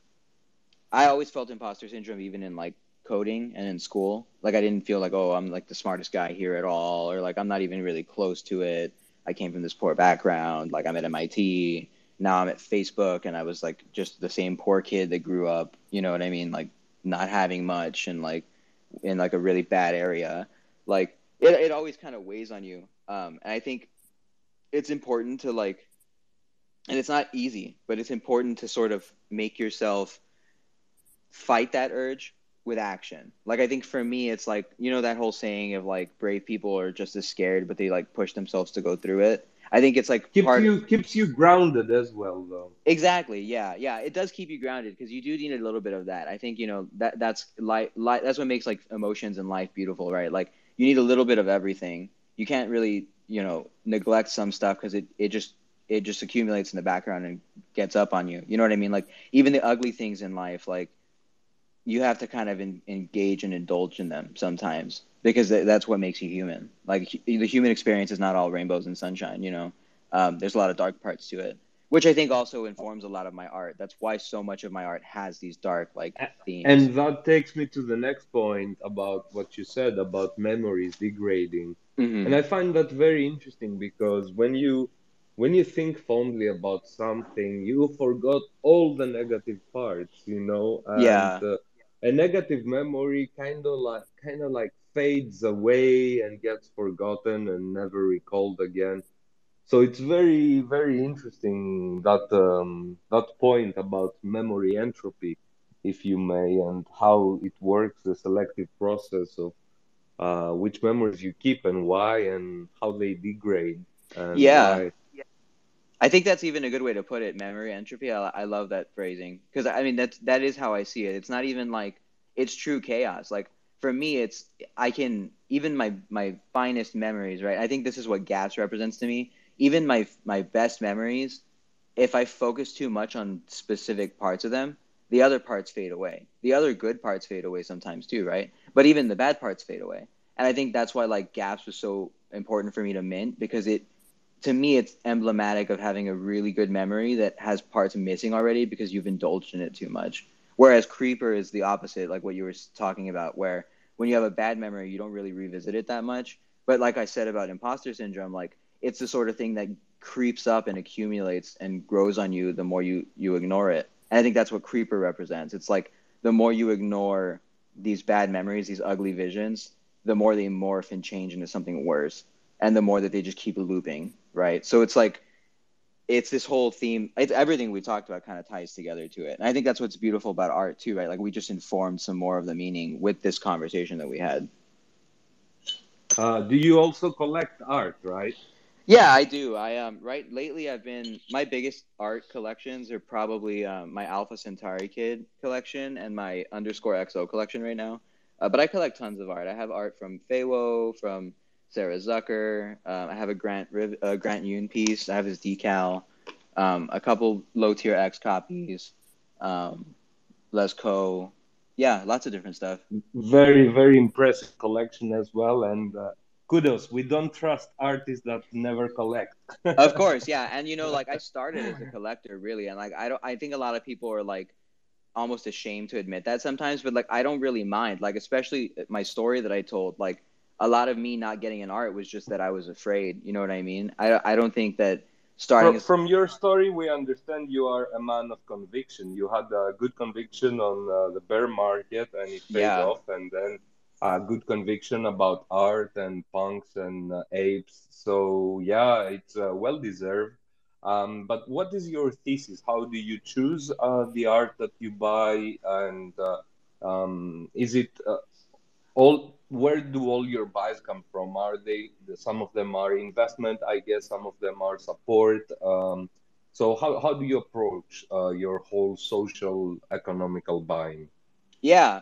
I always felt imposter syndrome, even in like coding and in school. Like I didn't feel like, oh, I'm like the smartest guy here at all, or like I'm not even really close to it. I came from this poor background. Like I'm at MIT. Now I'm at Facebook, and I was like just the same poor kid that grew up. You know what I mean? Like not having much and like in like a really bad area. Like it always kind of weighs on you. And I think it's important to like, and it's not easy, but it's important to sort of make yourself fight that urge with action. Like I think for me it's like, you know that whole saying of like brave people are just as scared but they like push themselves to go through it. I think it's like part Keeps you grounded as well, though. exactly. Yeah. Yeah, it does keep you grounded because you do need a little bit of that. I think, you know, that's that's what makes like emotions in life beautiful, right? Like you need a little bit of everything. You can't really, you know, neglect some stuff because it just accumulates in the background and gets up on you. You know what I mean? Like even the ugly things in life, like you have to kind of engage and indulge in them sometimes because that's what makes you human. Like the human experience is not all rainbows and sunshine, you know. There's a lot of dark parts to it, which I think also informs a lot of my art. That's why so much of my art has these dark like themes. And that takes me to the next point about what you said about memories degrading. And Hmm. I find that very interesting because when you think fondly about something, you forgot all the negative parts, you know, and Yeah, a negative memory kind of like fades away and gets forgotten and never recalled again. So it's very, very interesting that that point about memory entropy, if you may, and how it works, the selective process of which memories you keep and why, and how they degrade and yeah. why. I think that's even a good way to put it. Memory entropy. I love that phrasing because I mean that is how I see it. It's not even like it's true chaos. Like for me, it's I can even my finest memories, right? I think this is what gaps represents to me. Even my best memories, if I focus too much on specific parts of them, the other parts fade away. The other good parts fade away sometimes too, right? But even the bad parts fade away. And I think that's why like gaps was so important for me to mint because it to me it's emblematic of having a really good memory that has parts missing already because you've indulged in it too much. Whereas creeper is the opposite, like what you were talking about, where when you have a bad memory, you don't really revisit it that much. But like I said about imposter syndrome, like it's the sort of thing that creeps up and accumulates and grows on you the more you ignore it. And I think that's what creeper represents. It's like the more you ignore these bad memories, these ugly visions, the more they morph and change into something worse and the more that they just keep looping, right? So it's like it's this whole theme. It's everything we talked about kind of ties together to it. And I think that's what's beautiful about art too, right? Like we just informed some more of the meaning with this conversation that we had. Do you also collect art, right? Yeah, I do. Right lately I've been my biggest art collections are probably my Alpha Centauri Kid collection and my underscore XO collection right now. But I collect tons of art. I have art from Feiwo, from Sarah Zucker. I have a Grant Yoon piece. I have his decal. A couple low tier X copies. Um, Lesco. Yeah, lots of different stuff. Very, very impressive collection as well. And kudos. We don't trust artists that never collect. Of course, yeah. And like I started as a collector really, and like I think a lot of people are like almost ashamed to admit that sometimes, but like I don't really mind. Like especially my story that I told, like a lot of me not getting an art was just that I was afraid. You know what I mean? I don't think that starting as From your story, we understand you are a man of conviction. You had a good conviction on the bear market and it paid yeah. off, and then a good conviction about art and punks and apes. So, yeah, it's well deserved. But what is your thesis? How do you choose the art that you buy? And is it all where do all your buys come from? Are they some of them are investment, I guess some of them are support. So how do you approach your whole social economical buying? Yeah,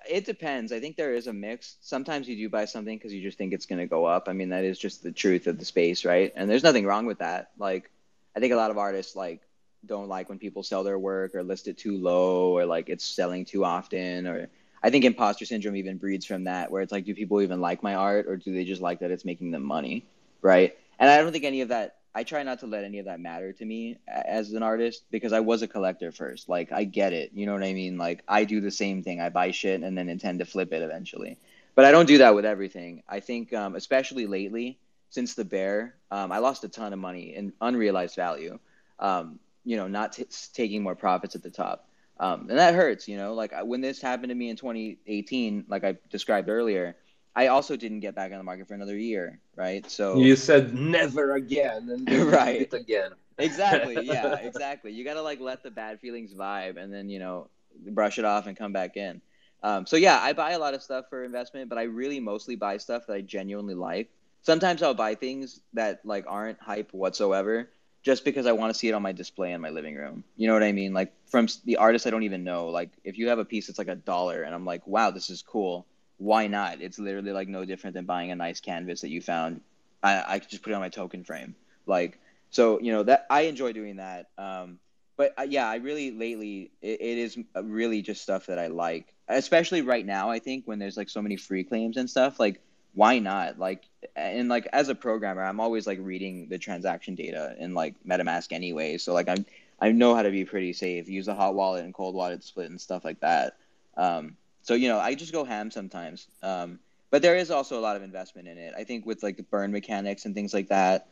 it depends. I think there is a mix. Sometimes you do buy something because you just think it's going to go up. I mean, that is just the truth of the space, right? And there's nothing wrong with that. Like, I think a lot of artists like don't like when people sell their work or list it too low or like it's selling too often. Or I think imposter syndrome even breeds from that, where it's like, do people even like my art or do they just like that it's making them money, right? And I don't think any of that. I try not to let any of that matter to me as an artist because I was a collector first. Like I get it, you know what I mean? Like I do the same thing. I buy shit and then intend to flip it eventually. But I don't do that with everything. I think especially lately since the bear, I lost a ton of money in unrealized value. Not taking more profits at the top. And that hurts, like when this happened to me in 2018, like I described earlier, I also didn't get back on the market for another year, right? So You said never again, and then you did right. it again. Exactly. Yeah, exactly. You got to like let the bad feelings vibe and then, brush it off and come back in. So yeah, I buy a lot of stuff for investment, but I really mostly buy stuff that I genuinely like. Sometimes I'll buy things that like aren't hype whatsoever just because I want to see it on my display in my living room. You know what I mean? Like from the artists I don't even know. Like if you have a piece that's like $1 and I'm like, wow, this is cool. Why not? It's literally like no different than buying a nice canvas that you found. I could just put it on my token frame. Like, so that I enjoy doing that. But yeah, I really lately it is really just stuff that I like, especially right now. I think when there's like so many free claims and stuff, like why not? Like, and like as a programmer, I'm always like reading the transaction data in like MetaMask anyway. So like I know how to be pretty safe. Use the hot wallet and cold wallet split and stuff like that. So I just go ham sometimes. But there is also a lot of investment in it. I think with like the burn mechanics and things like that,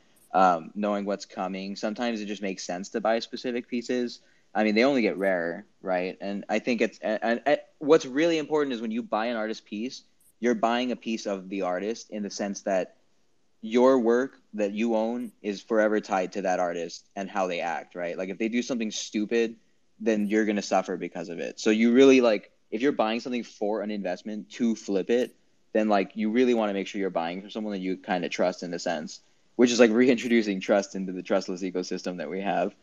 knowing what's coming. Sometimes it just makes sense to buy specific pieces. I mean, they only get rarer, right? And I think and what's really important is when you buy an artist piece, you're buying a piece of the artist in the sense that your work that you own is forever tied to that artist and how they act, right? Like if they do something stupid, then you're going to suffer because of it. So you really like, if you're buying something for an investment to flip it, then like you really want to make sure you're buying from someone that you kind of trust in a sense, which is like reintroducing trust into the trustless ecosystem that we have.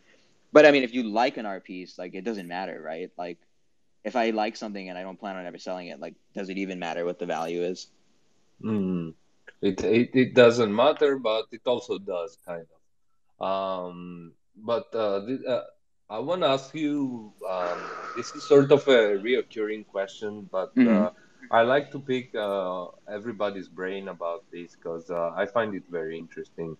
But I mean, if you like an art piece, like it doesn't matter, right? Like if I like something and I don't plan on ever selling it, like does it even matter what the value is? Mm. It doesn't matter, but it also does kind of. But I want to ask you, this is sort of a reoccurring question, but Mm-hmm. I like to pick everybody's brain about this because I find it very interesting.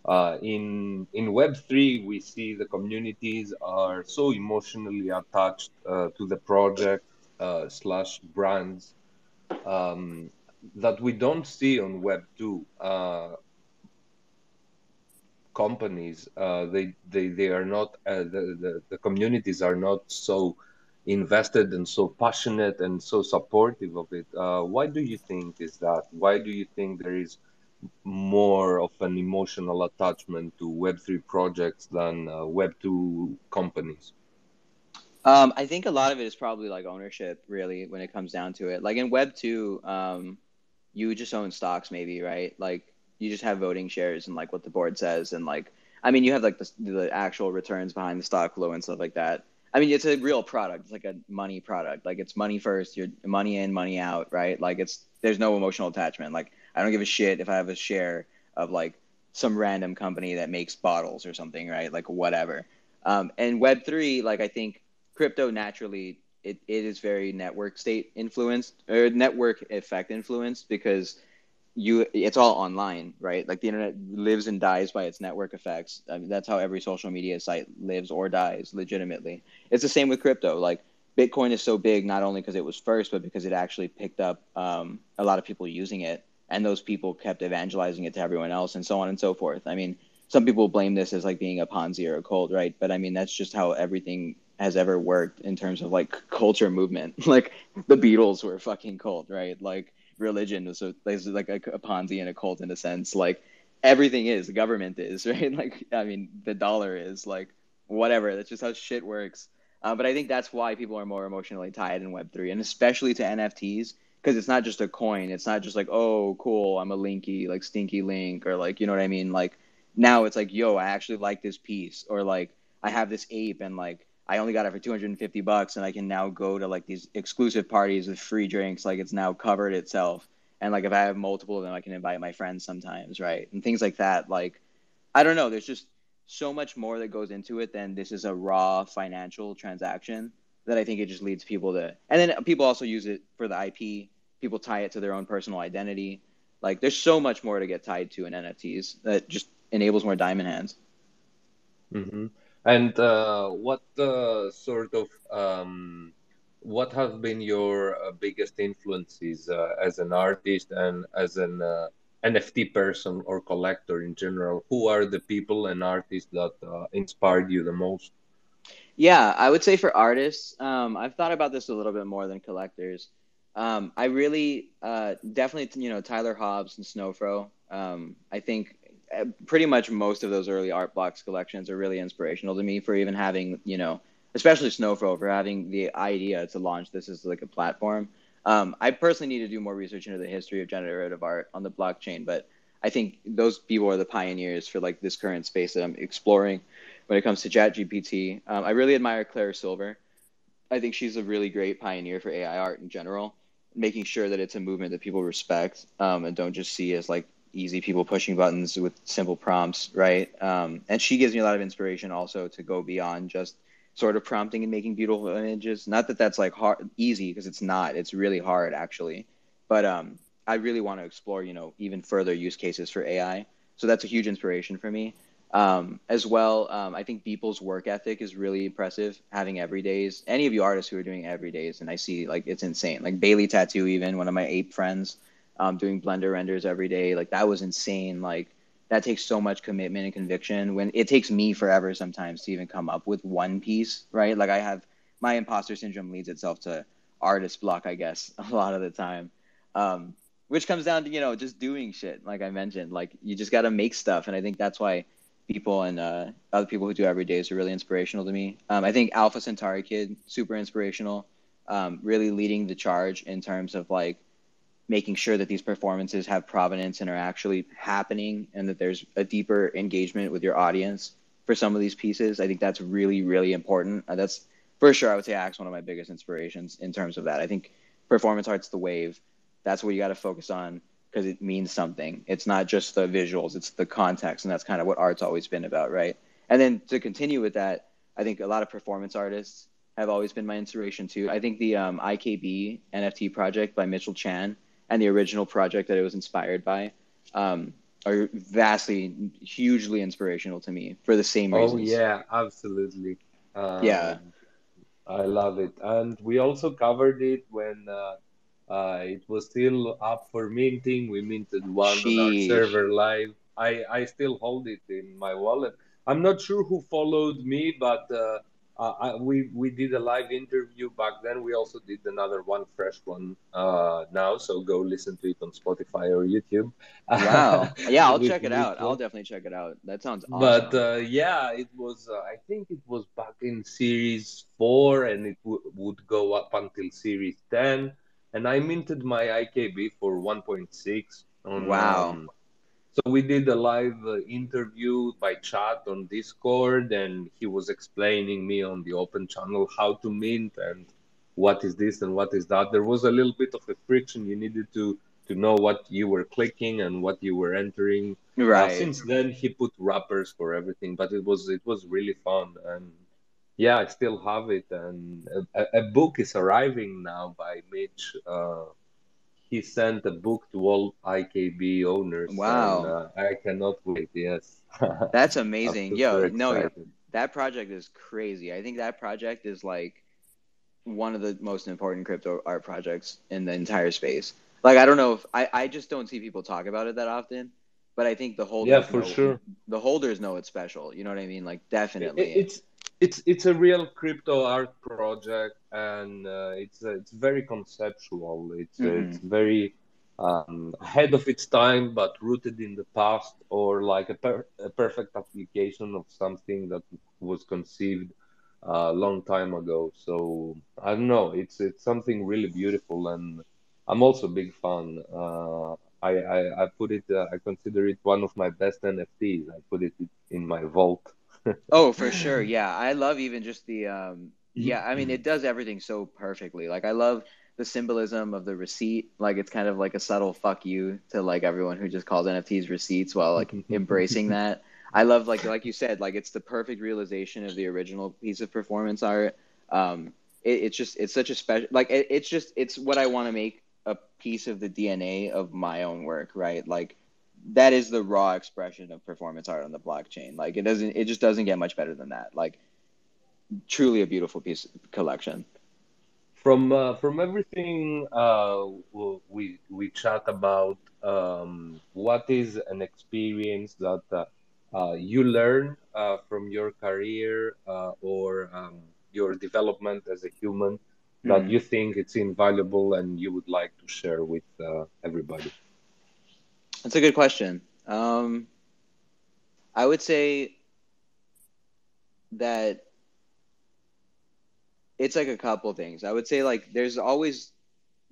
In Web3, we see the communities are so emotionally attached to the project slash brands um, that we don't see on Web2. Companies they are not the communities are not so invested and so passionate and so supportive of it. Why do you think is that? Why do you think there is more of an emotional attachment to Web3 projects than Web2 companies? I think a lot of it is probably like ownership, really, when it comes down to it. Like in Web 2, you just own stocks, maybe, right? Like you just have voting shares and like what the board says, and like I mean, you have like the actual returns behind the stock flow and stuff like that. I mean, it's a real product. It's like a money product. Like it's money first, your money in, money out, right? Like it's there's no emotional attachment. Like I don't give a shit if I have a share of like some random company that makes bottles or something, right? Like whatever. And Web 3, like I think crypto naturally it is very network state influenced or network effect influenced because it's all online, right? Like the internet lives and dies by its network effects. I mean, that's how every social media site lives or dies legitimately. It's the same with crypto. Like Bitcoin is so big not only because it was first, but because it actually picked up a lot of people using it, and those people kept evangelizing it to everyone else, and so on and so forth. I mean, some people blame this as like being a Ponzi or a cult, right? But I mean, that's just how everything has ever worked in terms of like culture movement. Like the Beatles were a fucking cult, right? Like religion is like a Ponzi and a cult in a sense. Like everything is, the government is, right? Like I mean, the dollar is like whatever. That's just how shit works. But I think that's why people are more emotionally tied in Web3, and especially to NFTs, because it's not just a coin. It's not just like, oh, cool, I'm a Linky, like Stinky Link, or like, you know what I mean? Like now it's like, yo, I actually like this piece, or like I have this ape, and like I only got it for $250, and I can now go to like these exclusive parties with free drinks. Like it's now covered itself, and like if I have multiple of them, I can invite my friends sometimes, right? And things like that. Like I don't know. There's just so much more that goes into it than this is a raw financial transaction that I think it just leads people to. And then people also use it for the IP. People tie it to their own personal identity. Like there's so much more to get tied to in NFTs that just enables more diamond hands. Hmm. And what sort of what have been your biggest influences as an artist and as an NFT person or collector in general? Who are the people and artists that inspired you the most? Yeah, I would say for artists, I've thought about this a little bit more than collectors. I really definitely, Tyler Hobbs and Snowfro. I think pretty much most of those early art blocks collections are really inspirational to me for even having, especially Snowfro for having the idea to launch this as like a platform. I personally need to do more research into the history of generative art on the blockchain, but I think those people are the pioneers for like this current space that I'm exploring when it comes to ChatGPT. I really admire Claire Silver. I think she's a really great pioneer for AI art in general, making sure that it's a movement that people respect and don't just see as like easy people pushing buttons with simple prompts, right? And she gives me a lot of inspiration also to go beyond just sort of prompting and making beautiful images. Not that that's like hard, easy, because it's not. It's really hard actually. But I really want to explore, even further use cases for AI. So that's a huge inspiration for me. As well, I think Beeple's work ethic is really impressive. Having everydays, any of you artists who are doing everydays, and I see like it's insane. Like Bailey Tattoo, even one of my ape friends, doing Blender renders every day. Like that was insane. Like that takes so much commitment and conviction. When it takes me forever sometimes to even come up with one piece, right? Like I have my imposter syndrome leads itself to artist block, I guess, a lot of the time. Which comes down to just doing shit. Like I mentioned, like you just got to make stuff, and I think that's why people and other people who do every days are really inspirational to me. I think Alpha Centauri Kid, super inspirational, really leading the charge in terms of like making sure that these performances have provenance and are actually happening, and that there's a deeper engagement with your audience for some of these pieces. I think that's really, really important. That's for sure, I would say Axe one of my biggest inspirations in terms of that. I think performance art's the wave. That's what you got to focus on because it means something. It's not just the visuals, it's the context, and that's kind of what art's always been about, right? And then to continue with that, I think a lot of performance artists have always been my inspiration too. I think the IKB NFT project by Mitchell Chan and the original project that it was inspired by are vastly, hugely inspirational to me for the same Oh reasons. yeah, absolutely. Yeah. I love it. And we also covered it when it was still up for minting. We minted one on our Sheesh. server live. I still hold it in my wallet. I'm not sure who followed me, but we did a live interview back then. We also did another one, fresh one, now. So go listen to it on Spotify or YouTube. Wow. Yeah, I'll With check it out. I'll one. definitely check it out. That sounds But awesome. yeah, it was. I think it was back in series four, and it would go up until series 10. And I minted my IKB for 1.6 on. Wow. So we did a live interview by chat on Discord, and he was explaining me on the open channel how to mint and what is this and what is that. There was a little bit of a friction. You needed to know what you were clicking and what you were entering. Right. Since then, he put wrappers for everything, but it was really fun, and yeah, I still have it. And a book is arriving now by Mitch. He sent a book to all IKB owners, and Wow. I cannot wait. Yes, That's I'm amazing. super Yo, no, excited. that project is crazy. I think that project is like one of the most important crypto art projects in the entire space. Like I don't know if I just don't see people talk about it that often, but I think Yeah, for sure. the holders know it's special. You know what I mean? Like It, definitely. it's it's a real crypto art project, and it's very conceptual. It's Hmm. very ahead of its time, but rooted in the past, or like a perfect application of something that was conceived a long time ago. So I don't know. It's something really beautiful, and I'm also a big fan. I put it. I consider it one of my best NFTs. I put it in my vault. Oh, for sure. Yeah. I love even just the yeah, I mean it does everything so perfectly. Like I love the symbolism of the receipt. Like it's kind of like a subtle fuck you to like everyone who just calls NFTs receipts while like embracing that. I love like you said, like it's the perfect realization of the original piece of performance art. It's just it's such a special like it's just it's what I want to make a piece of the DNA of my own work, right? Like that is the raw expression of performance art on the blockchain. Like it just doesn't get much better than that. Like truly a beautiful piece collection. From everything we chat about, what is an experience that you learn from your career or your development as a human that Hmm. you think it's invaluable and you would like to share with everybody? That's a good question. I would say that it's like a couple things. I would say like there's always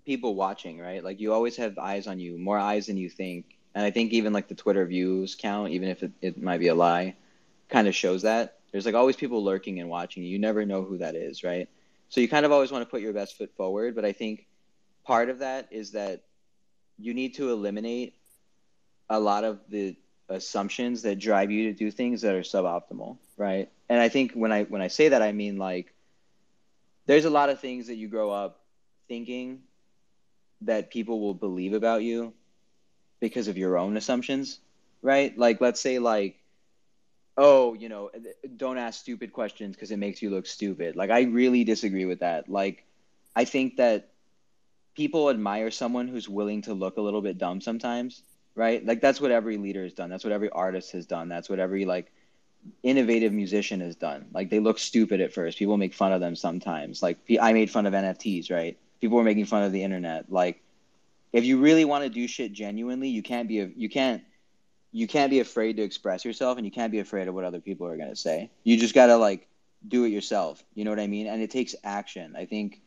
people watching, right? Like you always have eyes on you, more eyes than you think. And I think even like the Twitter views count, even if it might be a lie, kind of shows that. There's like always people lurking and watching you. You never know who that is, right? So you kind of always want to put your best foot forward. But I think part of that is that you need to eliminate a lot of the assumptions that drive you to do things that are suboptimal, right? And I think when I say that, I mean like there's a lot of things that you grow up thinking that people will believe about you because of your own assumptions, right? Like let's say like oh, don't ask stupid questions because it makes you look stupid. Like I really disagree with that. Like I think that people admire someone who's willing to look a little bit dumb sometimes, right? Like that's what every leader has done. That's what every artist has done. That's what every like innovative musician has done. Like they look stupid at first. People make fun of them sometimes. Like I made fun of NFTs, right? People were making fun of the internet. Like if you really want to do shit genuinely, you can't be afraid to express yourself and you can't be afraid of what other people are going to say. You just got to like do it yourself. You know what I mean? And it takes action. I think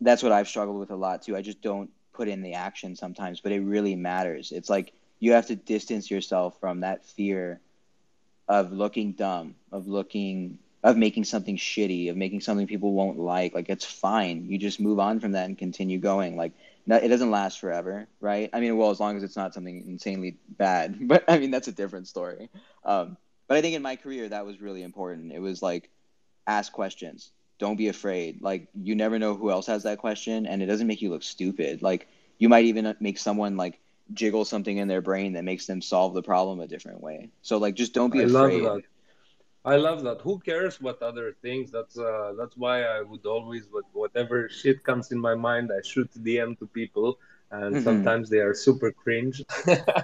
that's what I've struggled with a lot too. I just don't put in the action sometimes, but it really matters. It's like you have to distance yourself from that fear of looking dumb, of making something shitty, of making something people won't like. Like it's fine. You just move on from that and continue going. Like no, it doesn't last forever, right? I mean, well, as long as it's not something insanely bad. But I mean, that's a different story. But I think in my career that was really important. It was like ask questions. Don't be afraid. Like you never know who else has that question, and it doesn't make you look stupid. Like you might even make someone like jiggle something in their brain that makes them solve the problem a different way. So like just don't be I love afraid. that. I love that. Who cares what other things? That's why I would always, whatever shit comes in my mind, I shoot DM to people, and Hmm. sometimes they are super cringe.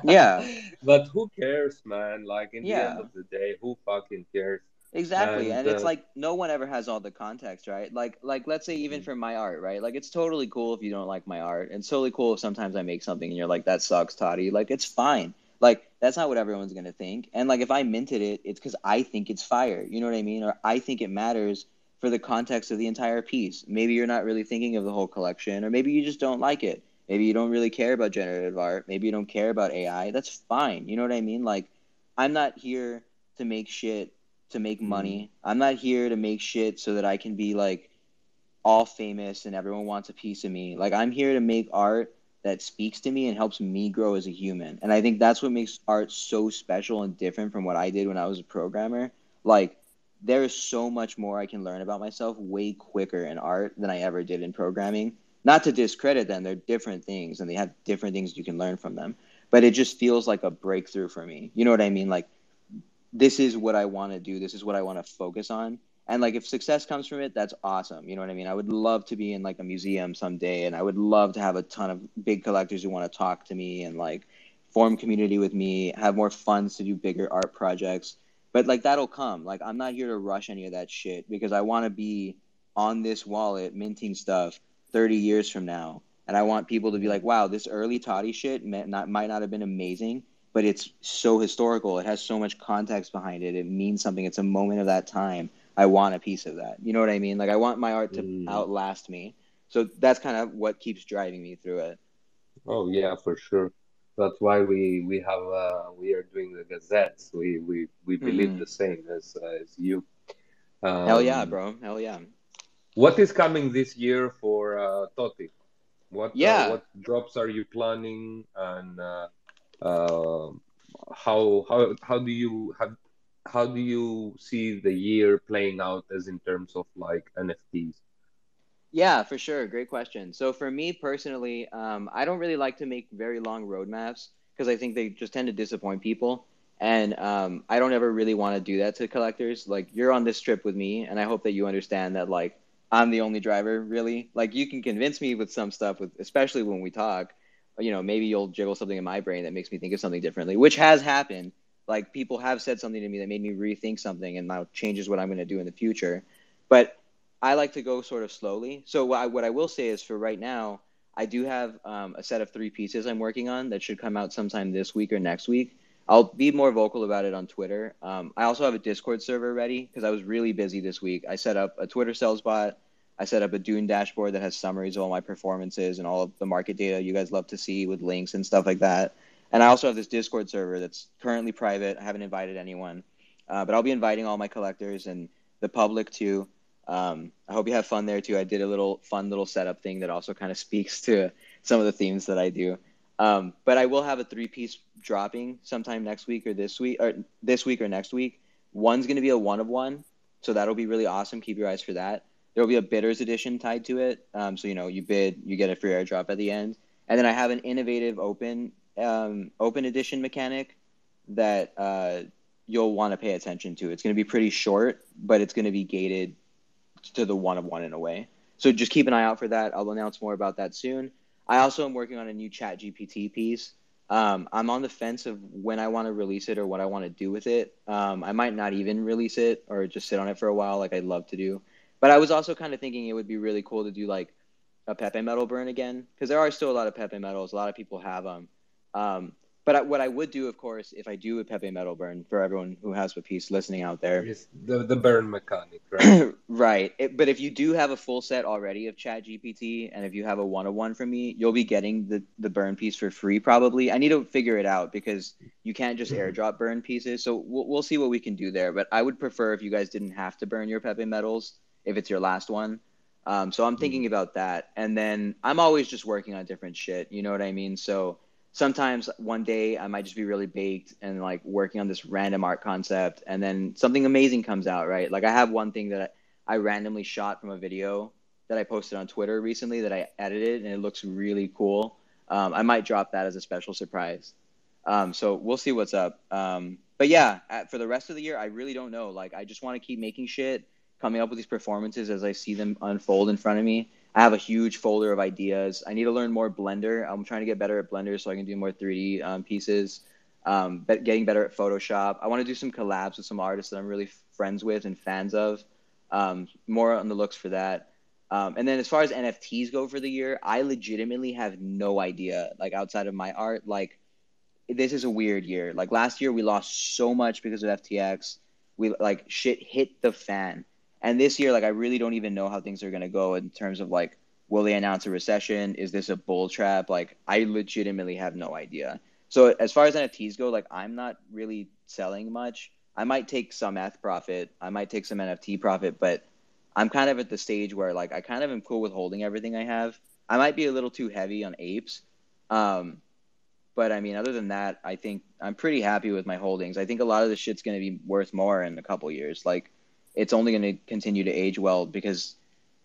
Yeah. But who cares, man? Like in the end Yeah. of the day, who fucking cares? Exactly. And And it's like no one ever has all the context, right? Like let's say even mhm, for my art, right? Like it's totally cool if you don't like my art. And it's totally cool if sometimes I make something and you're like, that sucks, Toddy. Like it's fine. Like that's not what everyone's gonna think. And like if I minted it, it's because I think it's fire. You know what I mean? Or I think it matters for the context of the entire piece. Maybe you're not really thinking of the whole collection, or maybe you just don't like it. Maybe you don't really care about generative art. Maybe you don't care about AI. That's fine. You know what I mean? Like I'm not here to make shit to make mm, money. I'm not here to make shit so that I can be like all famous and everyone wants a piece of me. Like I'm here to make art that speaks to me and helps me grow as a human. And I think that's what makes art so special and different from what I did when I was a programmer. Like there is so much more I can learn about myself way quicker in art than I ever did in programming. Not to discredit them, they're different things and they have different things you can learn from them. But it just feels like a breakthrough for me. You know what I mean? Like this is what I want to do. This is what I want to focus on. And like if success comes from it, that's awesome. You know what I mean? I would love to be in like a museum someday and I would love to have a ton of big collectors who want to talk to me and like form community with me, have more funds to do bigger art projects. But like that'll come. Like I'm not here to rush any of that shit because I want to be on this wallet minting stuff 30 years from now. And I want people to be yeah. like, wow, this early toddy shit might not have been amazing, but it's so historical. It has so much context behind it. It means something. It's a moment of that time. I want a piece of that. You know what I mean? Like I want my art to Mm. outlast me. So that's kind of what keeps driving me through it. Oh yeah, for sure. That's why we are doing the gazettes. We believe Hmm. the same as you. Hell yeah, Um, bro. Hell yeah. what is coming this year for Toti? Yeah. What drops are you planning, and uh, how do you how do you see the year playing out as in terms of like NFTs? Yeah, for sure. Great question. So for me personally, I don't really like to make very long roadmaps because I think they just tend to disappoint people. And I don't ever really want to do that to collectors. Like you're on this trip with me, and I hope that you understand that like I'm the only driver, really. Like you can convince me with some stuff, with especially when we talk. You know, maybe you'll jiggle something in my brain that makes me think of something differently, which has happened. Like people have said something to me that made me rethink something, and now changes what I'm going to do in the future. But I like to go sort of slowly. So what I will say is for right now, I do have a set of three pieces I'm working on that should come out sometime this week or next week. I'll be more vocal about it on Twitter. I also have a Discord server ready because I was really busy this week. I set up a Twitter sales bot. I set up a Dune dashboard that has summaries of all my performances and all of the market data you guys love to see with links and stuff like that. And I also have this Discord server that's currently private. I haven't invited anyone, but I'll be inviting all my collectors and the public too. I hope you have fun there too. I did a little fun little setup thing that also kind of speaks to some of the themes that I do. But I will have a three-piece dropping sometime next week or this week or next week. One's going to be a one of one, so that'll be really awesome. Keep your eyes for that. There'll be a bidders edition tied to it. So you know, you bid, you get a free airdrop at the end. And then I have an innovative open edition mechanic that you'll want to pay attention to. It's going to be pretty short, but it's going to be gated to the one of one in a way. So just keep an eye out for that. I'll announce more about that soon. I also am working on a new Chat GPT piece. I'm on the fence of when I want to release it or what I want to do with it. I might not even release it or just sit on it for a while, like I'd love to do. But I was also kind of thinking it would be really cool to do like a Pepe metal burn again because there are still a lot of Pepe metals. A lot of people have them. Um, but what I would do, of course, if I do a Pepe metal burn for everyone who has a piece listening out there, Is the burn mechanic, right? right. But if you do have a full set already of Chat GPT, and if you have a one-on-one from me, you'll be getting the burn piece for free probably. I need to figure it out because you can't just airdrop burn pieces. So we'll see what we can do there. But I would prefer if you guys didn't have to burn your Pepe metals if it's your last one. So I'm thinking about that. And then I'm always just working on different shit. You know what I mean? So sometimes one day I might just be really baked and like working on this random art concept, and then something amazing comes out, right? Like I have one thing that I randomly shot from a video that I posted on Twitter recently that I edited, and it looks really cool. I might drop that as a special surprise. So we'll see what's up. But yeah, for the rest of the year, I really don't know. Like I just want to keep making shit, coming up with these performances as I see them unfold in front of me. I have a huge folder of ideas. I need to learn more Blender. I'm trying to get better at Blender so I can do more 3D pieces. but getting better at Photoshop. I want to do some collabs with some artists that I'm really friends with and fans of. More on the looks for that. And then as far as NFTs go for the year, I legitimately have no idea. Like outside of my art, like this is a weird year. Like last year, we lost so much because of FTX. We like shit hit the fan. And this year, like I really don't even know how things are gonna go in terms of like, will they announce a recession? Is this a bull trap? Like I legitimately have no idea. So as far as NFTs go, like I'm not really selling much. I might take some ETH profit. I might take some NFT profit, but I'm kind of at the stage where like I kind of am cool with holding everything I have. I might be a little too heavy on apes. Um, but I mean, other than that, I think I'm pretty happy with my holdings. I think a lot of the shit's going to be worth more in a couple years. Like, it's only going to continue to age well because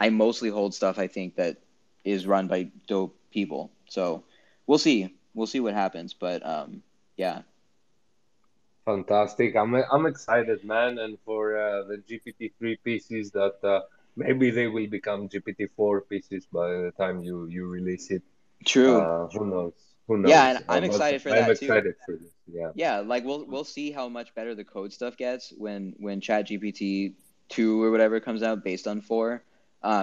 I mostly hold stuff I think that is run by dope people. So we'll see. We'll see what happens. But yeah. Fantastic. I'm excited, man, and for the GPT-3 pieces that maybe they will become GPT-4 pieces by the time you release it. True. Who knows? Who Yeah, knows? and I'm But excited for I'm that too. excited for this. Yeah. Yeah, like we'll see how much better the code stuff gets when ChatGPT 2 or whatever comes out based on 4.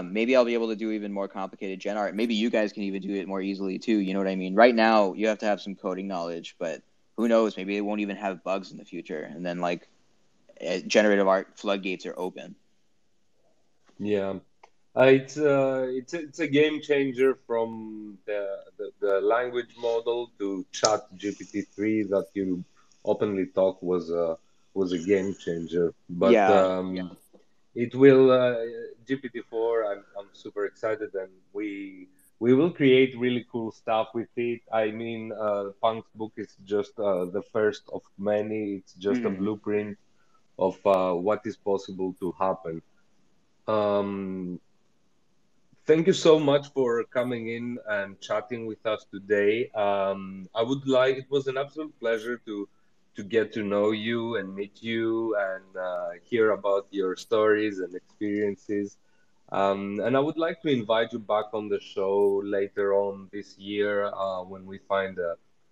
Maybe I'll be able to do even more complicated gen art. Maybe you guys can even do it more easily too. You know what I mean? Right now, you have to have some coding knowledge, but who knows? Maybe it won't even have bugs in the future, and then like generative art floodgates are open. Yeah. It's a game changer from the language model to Chat GPT-3 that you openly talk was a game changer. But Yeah. it will GPT-4. I'm super excited, and we will create really cool stuff with it. I mean, Punk's book is just the first of many. It's just a Hmm. blueprint of what is possible to happen. Um, Thank you so much for coming in and chatting with us today. I would like, it was an absolute pleasure to get to know you and meet you and hear about your stories and experiences. And I would like to invite you back on the show later on this year when we find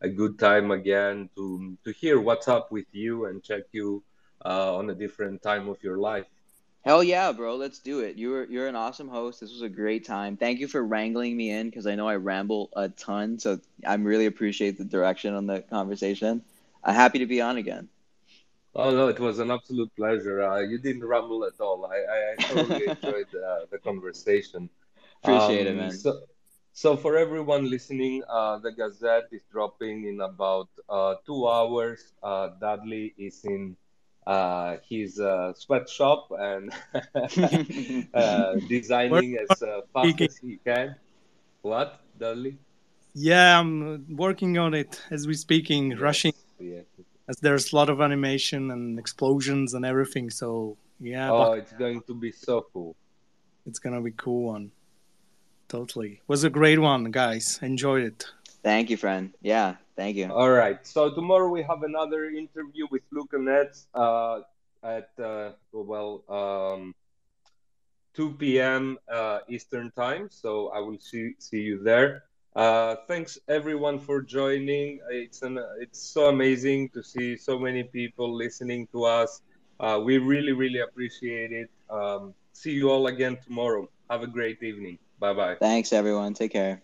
a good time again to hear what's up with you and check you on a different time of your life. Hell yeah, bro. Let's do it. You're an awesome host. This was a great time. Thank you for wrangling me in because I know I ramble a ton. So I'm really appreciate the direction on the conversation. I'm happy to be on again. Oh no, it was an absolute pleasure. You didn't ramble at all. I thoroughly enjoyed the conversation. Appreciate it, man. So for everyone listening, the Gazette is dropping in about 2 hours. Dudley is in his sweatshop and We're designing as fast speaking. as he can. What, Dudley? Yeah, I'm working on it as we speaking, rushing Yes, yes. as there's a lot of animation and explosions and everything. So yeah, Oh, but it's going to be so cool. it's gonna be cool one. Totally. Was a great one, guys. Enjoyed it. Thank you, friend. Yeah, thank you. All right. So tomorrow we have another interview with Luca Nets at 2 p.m. Eastern time. So I will see you there. Thanks everyone for joining. It's so amazing to see so many people listening to us. We really appreciate it. See you all again tomorrow. Have a great evening. Bye bye. Thanks, everyone. Take care.